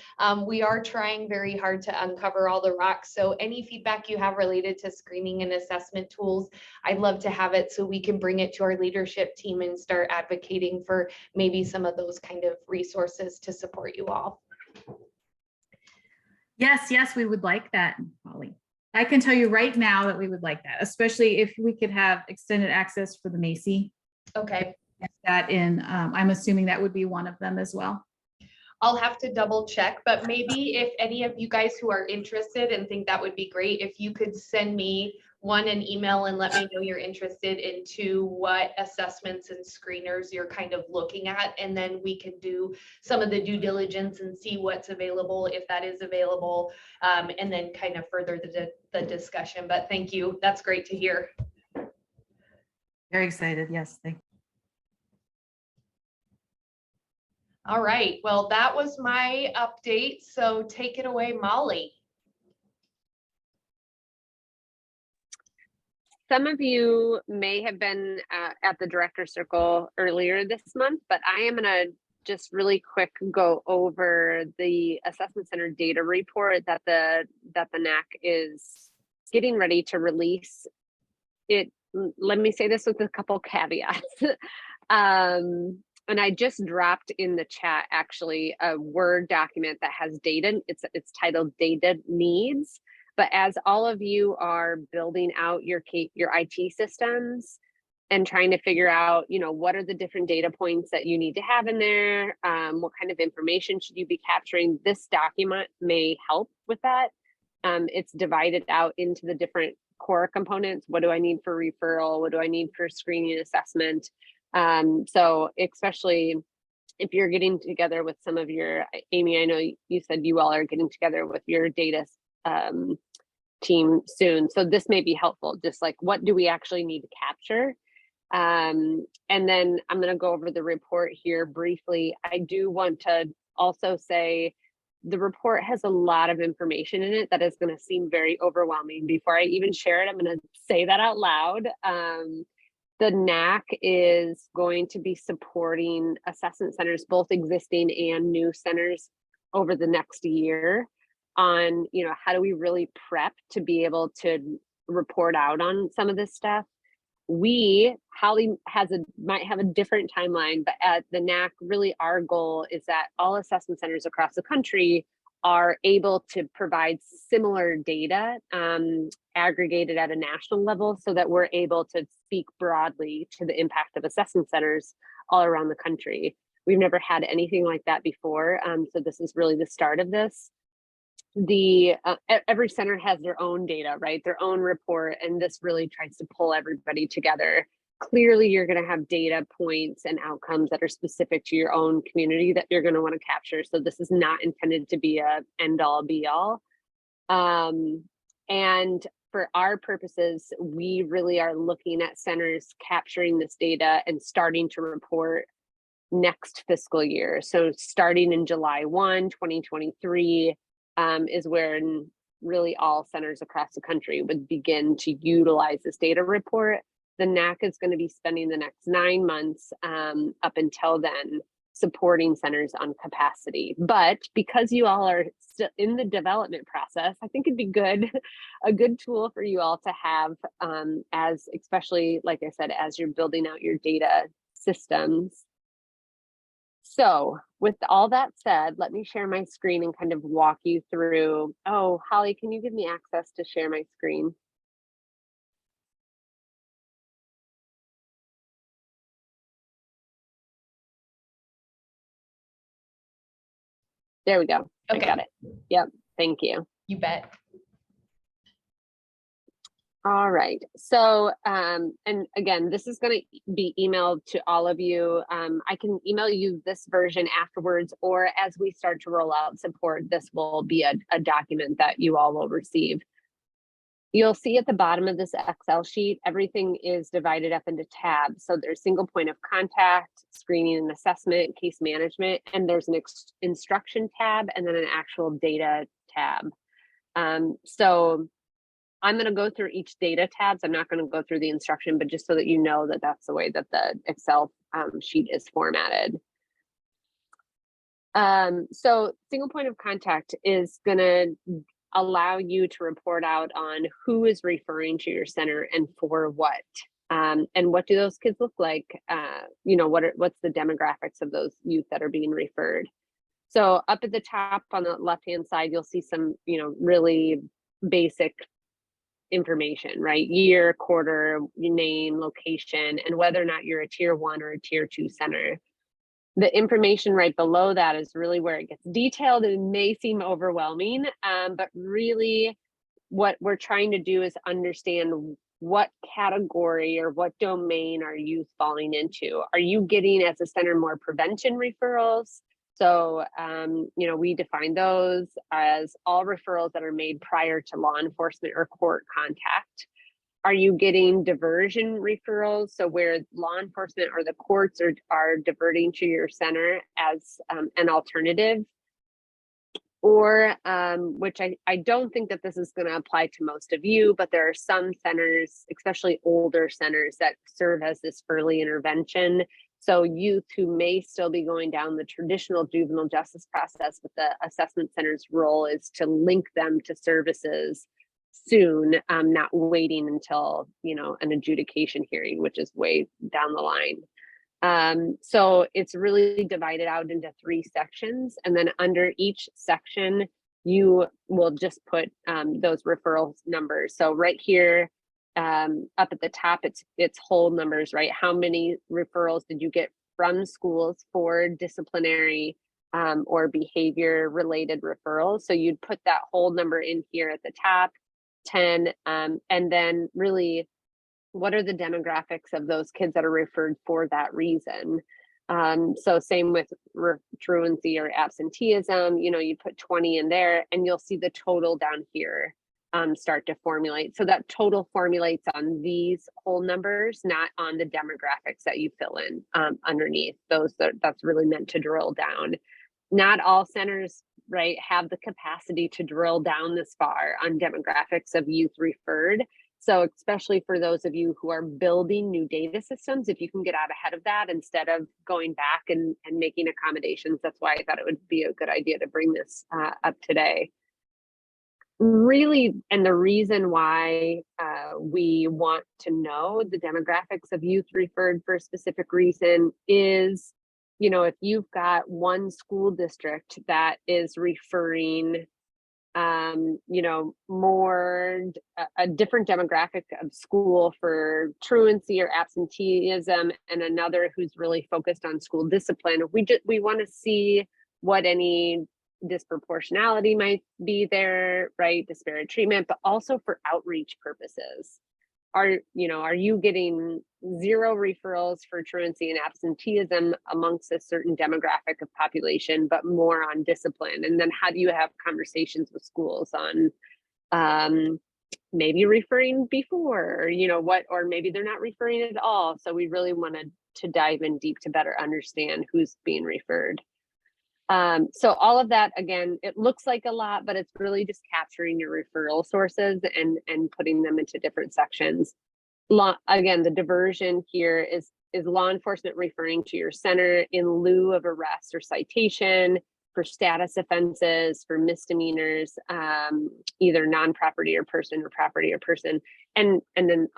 We are trying very hard to uncover all the rocks. So any feedback you have related to screening and assessment tools, I'd love to have it so we can bring it to our leadership team and start advocating for maybe some of those kind of resources to support you all. Yes, we would like that, Holly. I can tell you right now that we would like that, especially if we could have extended access for the Macy. Okay. That in, I'm assuming that would be one of them as well. I'll have to double check, but maybe if any of you guys who are interested and think that would be great, if you could send me an email and let me know you're interested into what assessments and screeners you're kind of looking at, and then we can do some of the due diligence and see what's available, if that is available, and then kind of further the discussion. But thank you. That's great to hear. Very excited. Yes, thank you. All right, well, that was my update. So take it away, Molly. Some of you may have been at the director circle earlier this month, but I am gonna just really quick go over the assessment center data report that the NAC is getting ready to release. Let me say this with a couple caveats. And I just dropped in the chat actually a Word document that has data. It's titled Data Needs. But as all of you are building out your IT systems and trying to figure out, what are the different data points that you need to have in there, what kind of information should you be capturing, this document may help with that. It's divided out into the different core components. What do I need for referral? What do I need for screening and assessment? So especially if you're getting together with some of your, Amy, I know you said you all are getting together with your data team soon. So this may be helpful, just like what do we actually need to capture? And then I'm going to go over the report here briefly. I do want to also say the report has a lot of information in it that is going to seem very overwhelming. Before I even share it, I'm going to say that out loud. The NAC is going to be supporting assessment centers, both existing and new centers, over the next year on, how do we really prep to be able to report out on some of this stuff. Holly might have a different timeline, but at the NAC, really our goal is that all assessment centers across the country are able to provide similar data aggregated at a national level so that we're able to speak broadly to the impact of assessment centers all around the country. We've never had anything like that before. So this is really the start of this. Every center has their own data, right? Their own report, and this really tries to pull everybody together. Clearly, you're going to have data points and outcomes that are specific to your own community that you're going to want to capture. So this is not intended to be a end all be all. And for our purposes, we really are looking at centers capturing this data and starting to report next fiscal year. So starting in July 1, 2023, is where really all centers across the country would begin to utilize this data report. The NAC is going to be spending the next 9 months up until then supporting centers on capacity. But because you all are still in the development process, I think it'd be a good tool for you all to have as, especially, like I said, as you're building out your data systems. So with all that said, let me share my screen and kind of walk you through. Oh, Holly, can you give me access to share my screen? There we go. Okay. I got it. Yep. Thank you. You bet. All right. So, and again, this is going to be emailed to all of you. I can email you this version afterwards, or as we start to roll out support, this will be a document that you all will receive. You'll see at the bottom of this Excel sheet, everything is divided up into tabs. So there's single point of contact, screening and assessment, case management, and there's an instruction tab and then an actual data tab. So I'm going to go through each data tabs. I'm not going to go through the instruction, but just so that you know that that's the way that the Excel sheet is formatted. So single point of contact is going to allow you to report out on who is referring to your center and for what. And what do those kids look like? You know, what's the demographics of those youth that are being referred? So up at the top on the left-hand side, you'll see some, you know, really basic information, right? Year, quarter, name, location, and whether or not you're a tier 1 or a tier 2 center. The information right below that is really where it gets detailed. It may seem overwhelming, but really what we're trying to do is understand what category or what domain are you falling into. Are you getting, as a center, more prevention referrals? So, you know, we define those as all referrals that are made prior to law enforcement or court contact. Are you getting diversion referrals? So where law enforcement or the courts are diverting to your center as an alternative? Or, which I don't think that this is going to apply to most of you, but there are some centers, especially older centers, that serve as this early intervention. So youth who may still be going down the traditional juvenile justice process, but the assessment center's role is to link them to services soon, not waiting until, you know, an adjudication hearing, which is way down the line. So it's really divided out into 3 sections, and then under each section, you will just put those referral numbers. So right here, up at the top, it's whole numbers, right? How many referrals did you get from schools for disciplinary or behavior related referrals? So you'd put that whole number in here at the top, 10, and then really, what are the demographics of those kids that are referred for that reason? So same with truancy or absenteeism, you know, you put 20 in there and you'll see the total down here start to formulate. So that total formulates on these whole numbers, not on the demographics that you fill in underneath. That's really meant to drill down. Not all centers, right, have the capacity to drill down this far on demographics of youth referred. So especially for those of you who are building new data systems, if you can get out ahead of that instead of going back and making accommodations, that's why I thought it would be a good idea to bring this up today. Really, and the reason why we want to know the demographics of youth referred for a specific reason is, you know, if you've got one school district that is referring, you know, more a different demographic of school for truancy or absenteeism, and another who's really focused on school discipline, we want to see what any disproportionality might be there, right? Disparate treatment, but also for outreach purposes. Are you getting 0 referrals for truancy and absenteeism amongst a certain demographic of population, but more on discipline? And then how do you have conversations with schools on maybe referring before, or, you know, or maybe they're not referring at all. So we really wanted to dive in deep to better understand who's being referred. So all of that, again, it looks like a lot, but it's really just capturing your referral sources and putting them into different sections. Again, the diversion here is law enforcement referring to your center in lieu of arrest or citation, for status offenses, for misdemeanors, either non-property or person or property or person. And then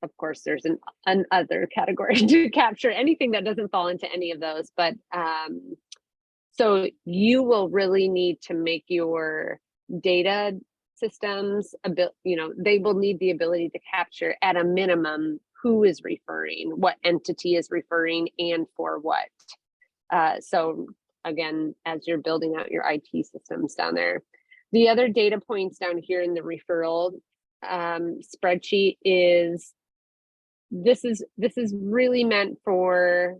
of course, there's an other category to capture anything that doesn't fall into any of those. But so you will really need to make your data systems they will need the ability to capture at a minimum who is referring, what entity is referring, and for what. So again, as you're building out your IT systems down there, the other data points down here in the referral spreadsheet is this is really meant for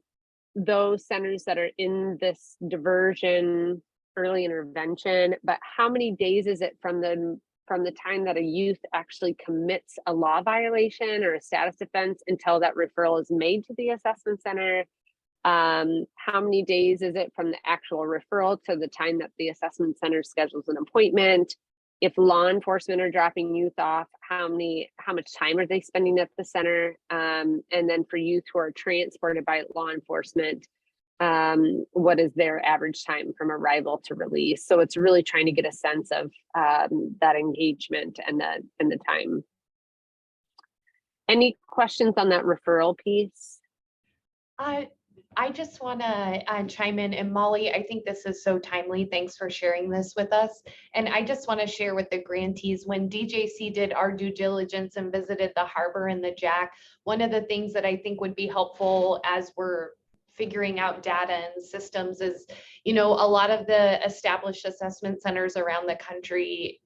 those centers that are in this diversion early intervention. But how many days is it from the time that a youth actually commits a law violation or a status offense until that referral is made to the assessment center? How many days is it from the actual referral to the time that the assessment center schedules an appointment? If law enforcement are dropping youth off, how much time are they spending at the center? And then for youth who are transported by law enforcement, what is their average time from arrival to release? So it's really trying to get a sense of that engagement and the time. Any questions on that referral piece? I just want to chime in, and Molly, I think this is so timely. Thanks for sharing this with us. And I just want to share with the grantees, when DJC did our due diligence and visited the harbor and the Jack, one of the things that I think would be helpful as we're figuring out data and systems is, a lot of the established assessment centers around the country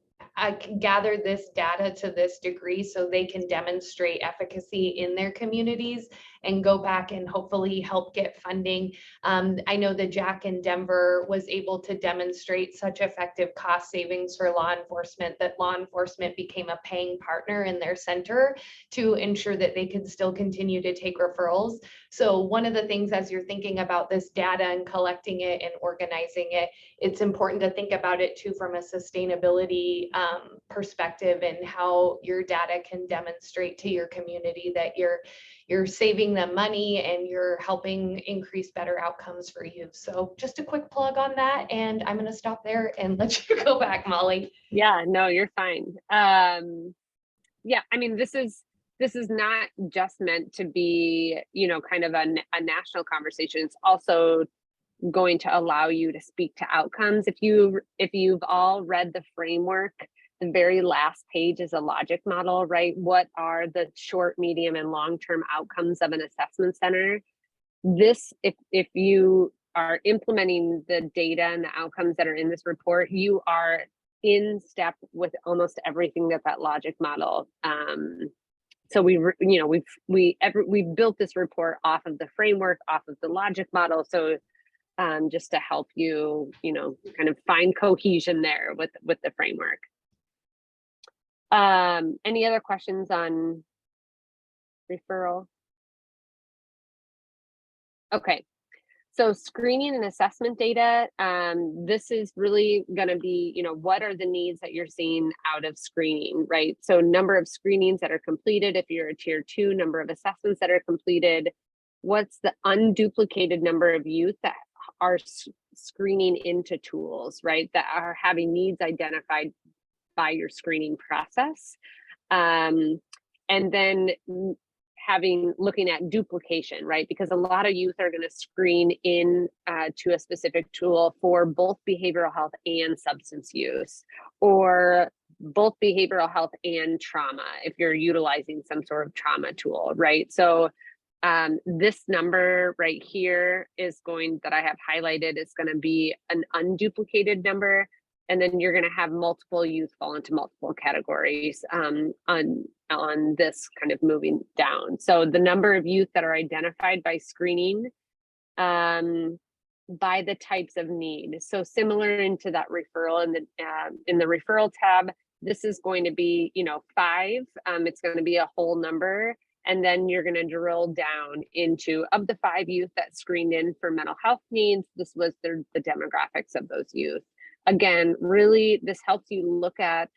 can gather this data to this degree so they can demonstrate efficacy in their communities and go back and hopefully help get funding. I know the Jack in Denver was able to demonstrate such effective cost savings for law enforcement that law enforcement became a paying partner in their center to ensure that they could still continue to take referrals. So one of the things, as you're thinking about this data and collecting it and organizing it, it's important to think about it too from a sustainability perspective, and how your data can demonstrate to your community that you're saving them money and you're helping increase better outcomes for you. So just a quick plug on that, and I'm going to stop there and let you go back, Molly. Yeah, no, you're fine. Yeah, I mean, this is not just meant to be, kind of a national conversation. It's also going to allow you to speak to outcomes. If you've all read the framework, the very last page is a logic model, right? What are the short, medium, and long-term outcomes of an assessment center? This, if you are implementing the data and the outcomes that are in this report, you are in step with almost everything that logic model. So we've built this report off of the framework, off of the logic model. So just to help you, kind of find cohesion there with the framework. Any other questions on referral? Okay, so screening and assessment data, this is really going to be, what are the needs that you're seeing out of screening, right? So number of screenings that are completed, if you're a tier 2, number of assessments that are completed, what's the unduplicated number of youth that are screening into tools, right? That are having needs identified by your screening process. And then looking at duplication, right? Because a lot of youth are going to screen in to a specific tool for both behavioral health and substance use, or both behavioral health and trauma, if you're utilizing some sort of trauma tool, right? So this number right here that I have highlighted is going to be an unduplicated number. And then you're going to have multiple youth fall into multiple categories on this kind of moving down. So the number of youth that are identified by screening by the types of need. So similar into that referral in the referral tab, this is going to be 5. It's going to be a whole number. And then you're going to drill down into, of the 5 youth that screened in for mental health needs, this was the demographics of those youth. Again, really, this helps you look at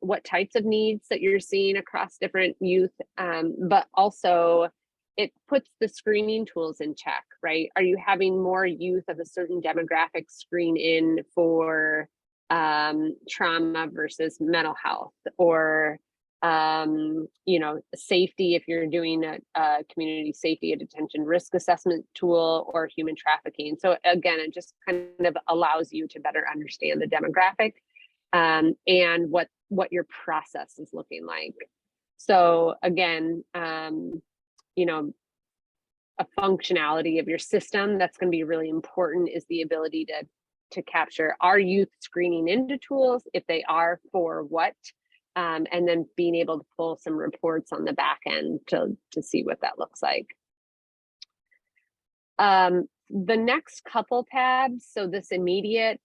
what types of needs that you're seeing across different youth, but also it puts the screening tools in check, right? Are you having more youth of a certain demographic screen in for trauma versus mental health, or you know, safety, if you're doing a community safety, a detention risk assessment tool, or human trafficking. So again, it just kind of allows you to better understand the demographic and what your process is looking like. So again, you know, a functionality of your system that's going to be really important is the ability to capture, are youth screening into tools? If they are, for what? And then being able to pull some reports on the back end to see what that looks like. The next couple tabs, so this immediate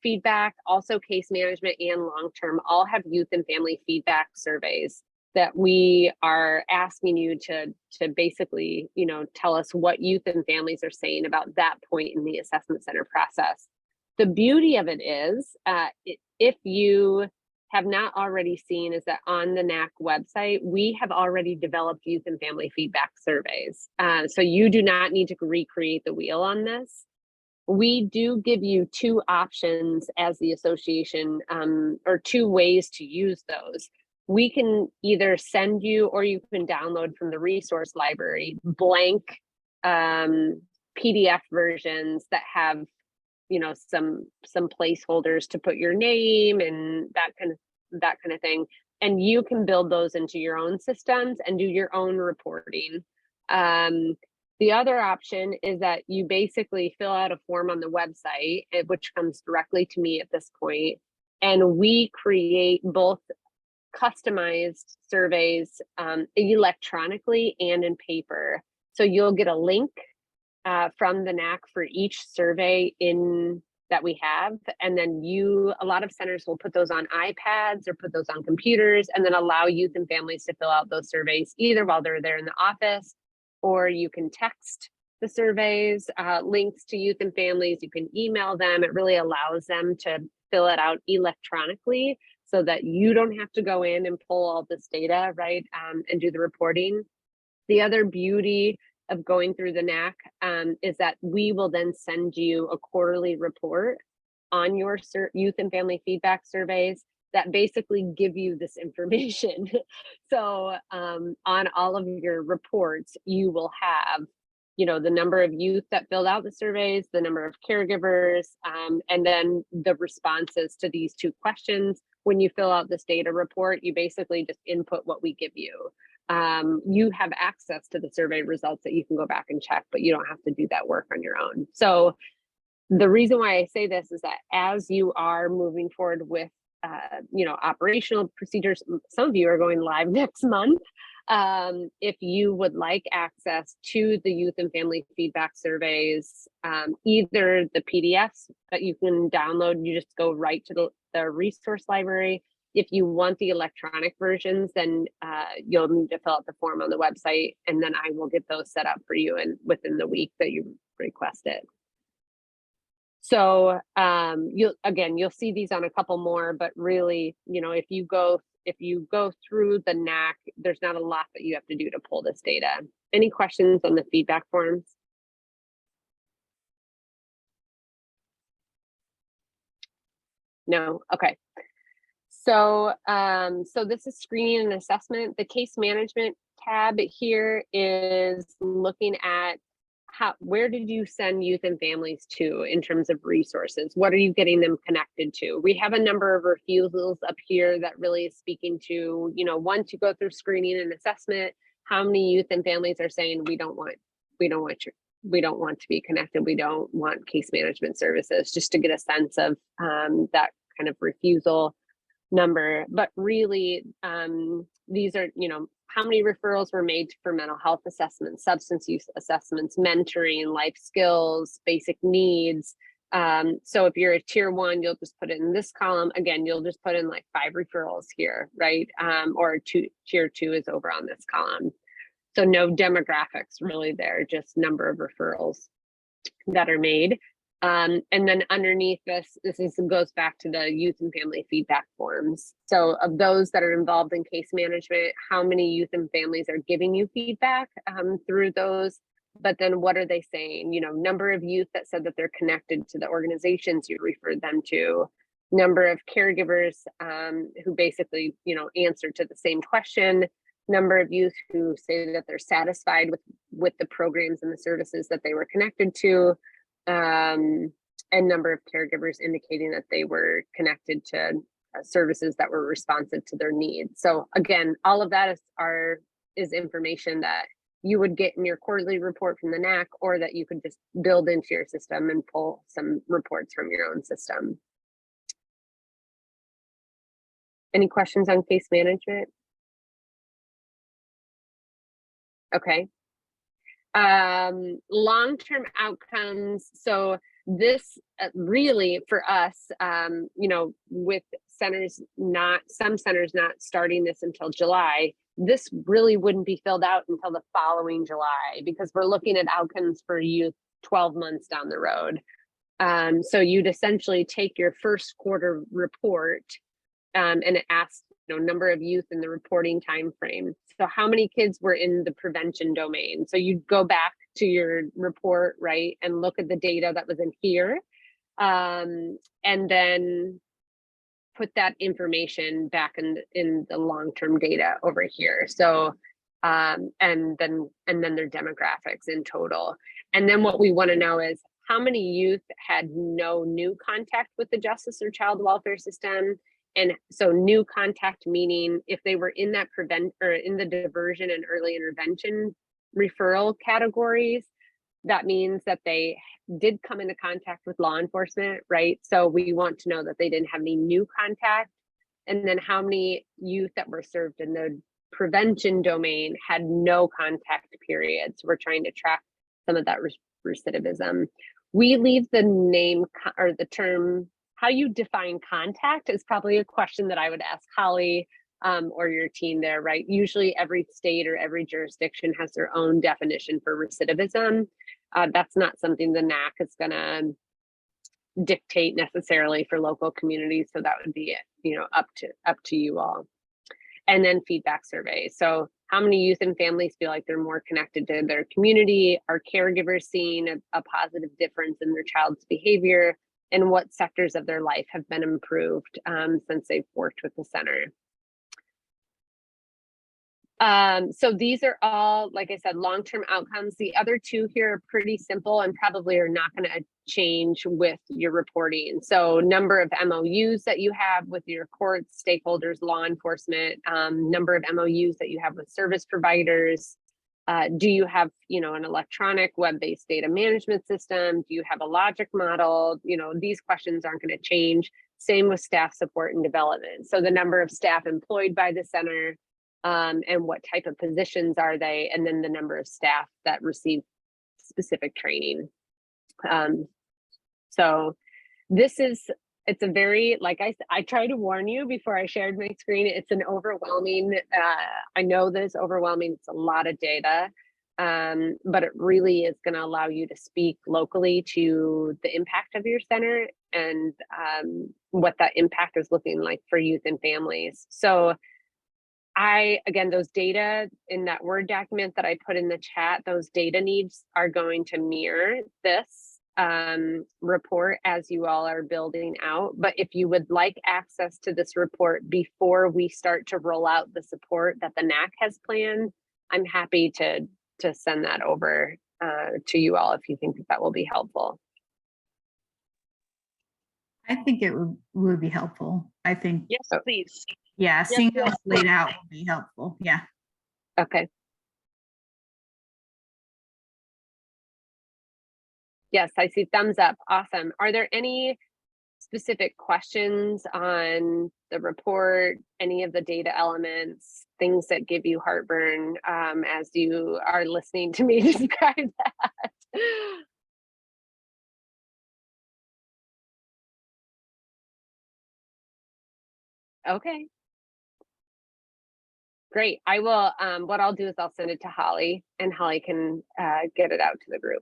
feedback, also case management and long-term, all have youth and family feedback surveys that we are asking you to basically, you know, tell us what youth and families are saying about that point in the assessment center process. The beauty of it is, if you have not already seen, is that on the NAC website, we have already developed youth and family feedback surveys. So you do not need to recreate the wheel on this. We do give you two options as the association, or two ways to use those. We can either send you, or you can download from the resource library, blank PDF versions that have, you know, some placeholders to put your name and that kind of thing. And you can build those into your own systems and do your own reporting. The other option is that you basically fill out a form on the website, which comes directly to me at this point, and we create both customized surveys electronically and in paper. So you'll get a link from the NAC for each survey that we have, and then a lot of centers will put those on iPads or put those on computers, and then allow youth and families to fill out those surveys either while they're there in the office, or you can text the surveys, links to youth and families, you can email them. It really allows them to fill it out electronically so that you don't have to go in and pull all this data, right, and do the reporting. The other beauty of going through the NAC is that we will then send you a quarterly report on your youth and family feedback surveys that basically give you this information. So on all of your reports, you will have, you know, the number of youth that filled out the surveys, the number of caregivers, and then the responses to these two questions. When you fill out this data report, you basically just input what we give you. You have access to the survey results that you can go back and check, but you don't have to do that work on your own. So the reason why I say this is that as you are moving forward with, you know, operational procedures, some of you are going live next month. If you would like access to the youth and family feedback surveys, either the PDFs that you can download, you just go right to the resource library. If you want the electronic versions, then you'll need to fill out the form on the website, and then I will get those set up for you within the week that you request it. So you'll see these on a couple more, but really, you know, if you go through the NAC, there's not a lot that you have to do to pull this data. Any questions on the feedback forms? No? Okay. So, so this is screening and assessment. The case management tab here is looking at where did you send youth and families to in terms of resources? What are you getting them connected to? We have a number of refusals up here that really is speaking to, you know, once you go through screening and assessment, how many youth and families are saying we don't want to be connected. We don't want case management services, just to get a sense of that kind of refusal number. But really, these are, you know, how many referrals were made for mental health assessments, substance use assessments, mentoring, life skills, basic needs. So if you're a tier 1, you'll just put it in this column. Again, you'll just put in like 5 referrals here, right? Or tier 2 is over on this column. So no demographics really there, just number of referrals that are made. And then underneath this goes back to the youth and family feedback forms. So of those that are involved in case management, how many youth and families are giving you feedback through those? But then what are they saying? You know, number of youth that said that they're connected to the organizations you referred them to. number of caregivers who basically, answer to the same question, number of youth who say that they're satisfied with the programs and the services that they were connected to, and number of caregivers indicating that they were connected to services that were responsive to their needs. So again, all of that is information that you would get in your quarterly report from the NAC, or that you could just build into your system and pull some reports from your own system. Any questions on case management? Okay. Long-term outcomes. So this really for us, with some centers not starting this until July, this really wouldn't be filled out until the following July, because we're looking at outcomes for youth 12 months down the road. So you'd essentially take your first quarter report and it asks, number of youth in the reporting time frame. So how many kids were in the prevention domain? So you'd go back to your report, right, and look at the data that was in here, and then put that information back in the long-term data over here. So and then their demographics in total. And then what we want to know is how many youth had no new contact with the justice or child welfare system. And so new contact meaning if they were in that in the diversion and early intervention referral categories, that means that they did come into contact with law enforcement, right? So we want to know that they didn't have any new contact. And then how many youth that were served in the prevention domain had no contact period. So we're trying to track some of that recidivism. We leave the name or the term, how you define contact is probably a question that I would ask Holly or your team there, right? Usually every state or every jurisdiction has their own definition for recidivism. That's not something the NAC is gonna dictate necessarily for local communities. So that would be, up to you all. And then feedback surveys. So how many youth and families feel like they're more connected to their community? Are caregivers seeing a positive difference in their child's behavior? And what sectors of their life have been improved since they've worked with the center? So these are all, like I said, long-term outcomes. The other two here are pretty simple and probably are not going to change with your reporting. So number of MOUs that you have with your courts, stakeholders, law enforcement, number of MOUs that you have with service providers. Do you have, an electronic web-based data management system? Do you have a logic model? These questions aren't going to change. Same with staff support and development. So the number of staff employed by the center, and what type of positions are they? And then the number of staff that receive specific training. So this is, it's a very, like I tried to warn you before I shared my screen. It's an overwhelming, I know that it's overwhelming. It's a lot of data, but it really is going to allow you to speak locally to the impact of your center and what that impact is looking like for youth and families. So again, those data in that Word document that I put in the chat, those data needs are going to mirror this report as you all are building out. But if you would like access to this report before we start to roll out the support that the NAC has planned, I'm happy to send that over to you all if you think that will be helpful. I think it would be helpful. I think. Yes, please. Yeah, Yes, seeing how yes, it's laid out would be helpful. Yeah. Okay. Yes, I see thumbs up. Awesome. Are there any specific questions on the report, any of the data elements, things that give you heartburn as you are listening to me describe that? Okay. Great. I will, what I'll do is I'll send it to Holly and Holly can get it out to the group.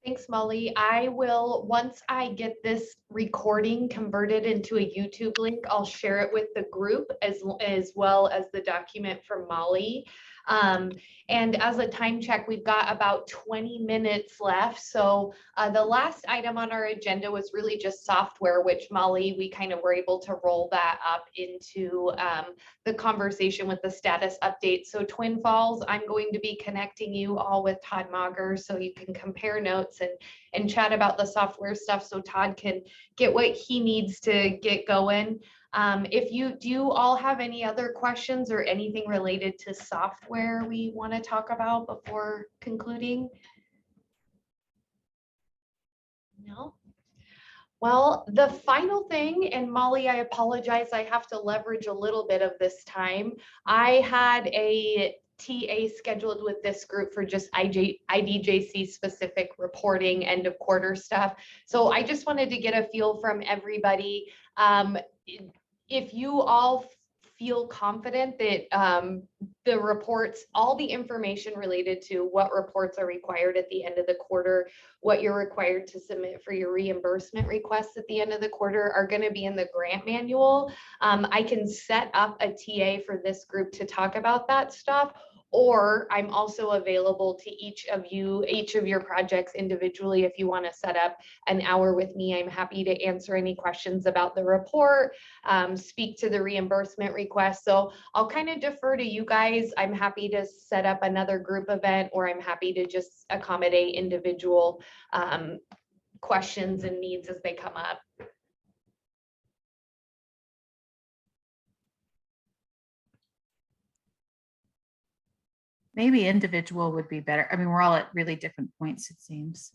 Thanks, Molly. I will, once I get this recording converted into a YouTube link, I'll share it with the group as well as the document from Molly. And as a time check, we've got about 20 minutes left. So the last item on our agenda was really just software, which Molly, we kind of were able to roll that up into the conversation with the status update. So Twin Falls, I'm going to be connecting you all with Todd Mager so you can compare notes and chat about the software stuff so Todd can get what he needs to get going. Do you all have any other questions or anything related to software we want to talk about before concluding? No? Well, the final thing, and Molly, I apologize, I have to leverage a little bit of this time. I had a TA scheduled with this group for just IDJC specific reporting, end of quarter stuff. So I just wanted to get a feel from everybody. If you all feel confident that the reports, all the information related to what reports are required at the end of the quarter, what you're required to submit for your reimbursement requests at the end of the quarter are going to be in the grant manual. I can set up a TA for this group to talk about that stuff, or I'm also available to each of your projects individually. If you want to set up an hour with me, I'm happy to answer any questions about the report, speak to the reimbursement request. So I'll kind of defer to you guys. I'm happy to set up another group event, or I'm happy to just accommodate individual questions and needs as they come up. Maybe individual would be better. I mean, we're all at really different points, it seems.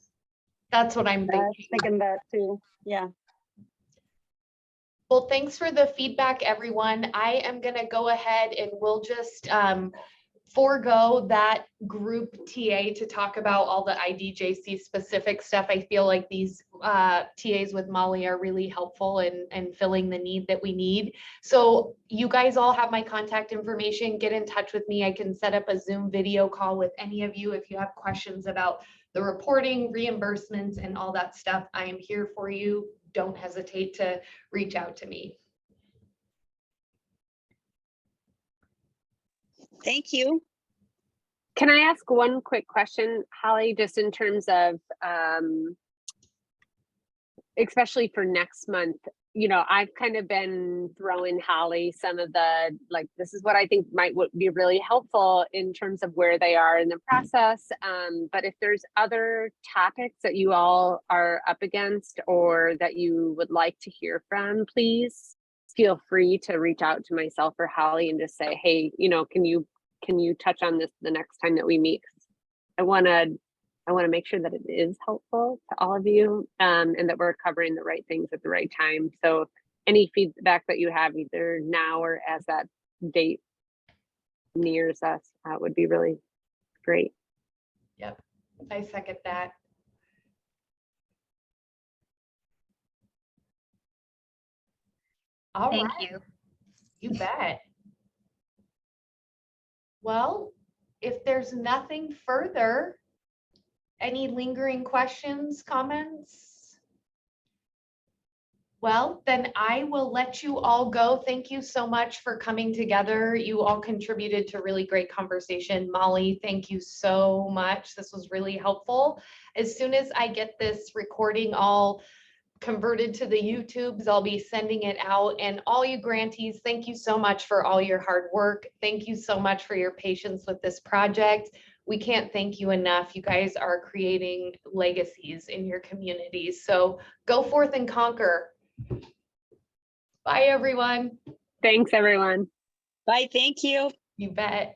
That's what I'm thinking. I was thinking that too. Yeah. Well, thanks for the feedback, everyone. I am going to go ahead and we'll just forego that group TA to talk about all the IDJC specific stuff. I feel like these TAs with Molly are really helpful in filling the need that we need. So you guys all have my contact information. Get in touch with me. I can set up a Zoom video call with any of you if you have questions about the reporting, reimbursements, and all that stuff. I am here for you. Don't hesitate to reach out to me. Thank you. Can I ask one quick question, Holly, just in terms of, especially for next month, you know, I've kind of been throwing Holly some of the, like, this is what I think might be really helpful in terms of where they are in the process. But if there's other topics that you all are up against or that you would like to hear from, please feel free to reach out to myself or Holly and just say, hey, you know, can you touch on this the next time that we meet? I want to make sure that it is helpful to all of you, and that we're covering the right things at the right time. So any feedback that you have either now or as that date nears us would be really great. Yep, I second that. All right. Thank you. You bet. Well, if there's nothing further, any lingering questions, comments? Well, then I will let you all go. Thank you so much for coming together. You all contributed to really great conversation. Molly, thank you so much. This was really helpful. As soon as I get this recording all converted to the YouTubes, I'll be sending it out. And all you grantees, thank you so much for all your hard work. Thank you so much for your patience with this project. We can't thank you enough. You guys are creating legacies in your communities. So go forth and conquer. Bye, everyone. Thanks, everyone. Bye. Thank you. You bet.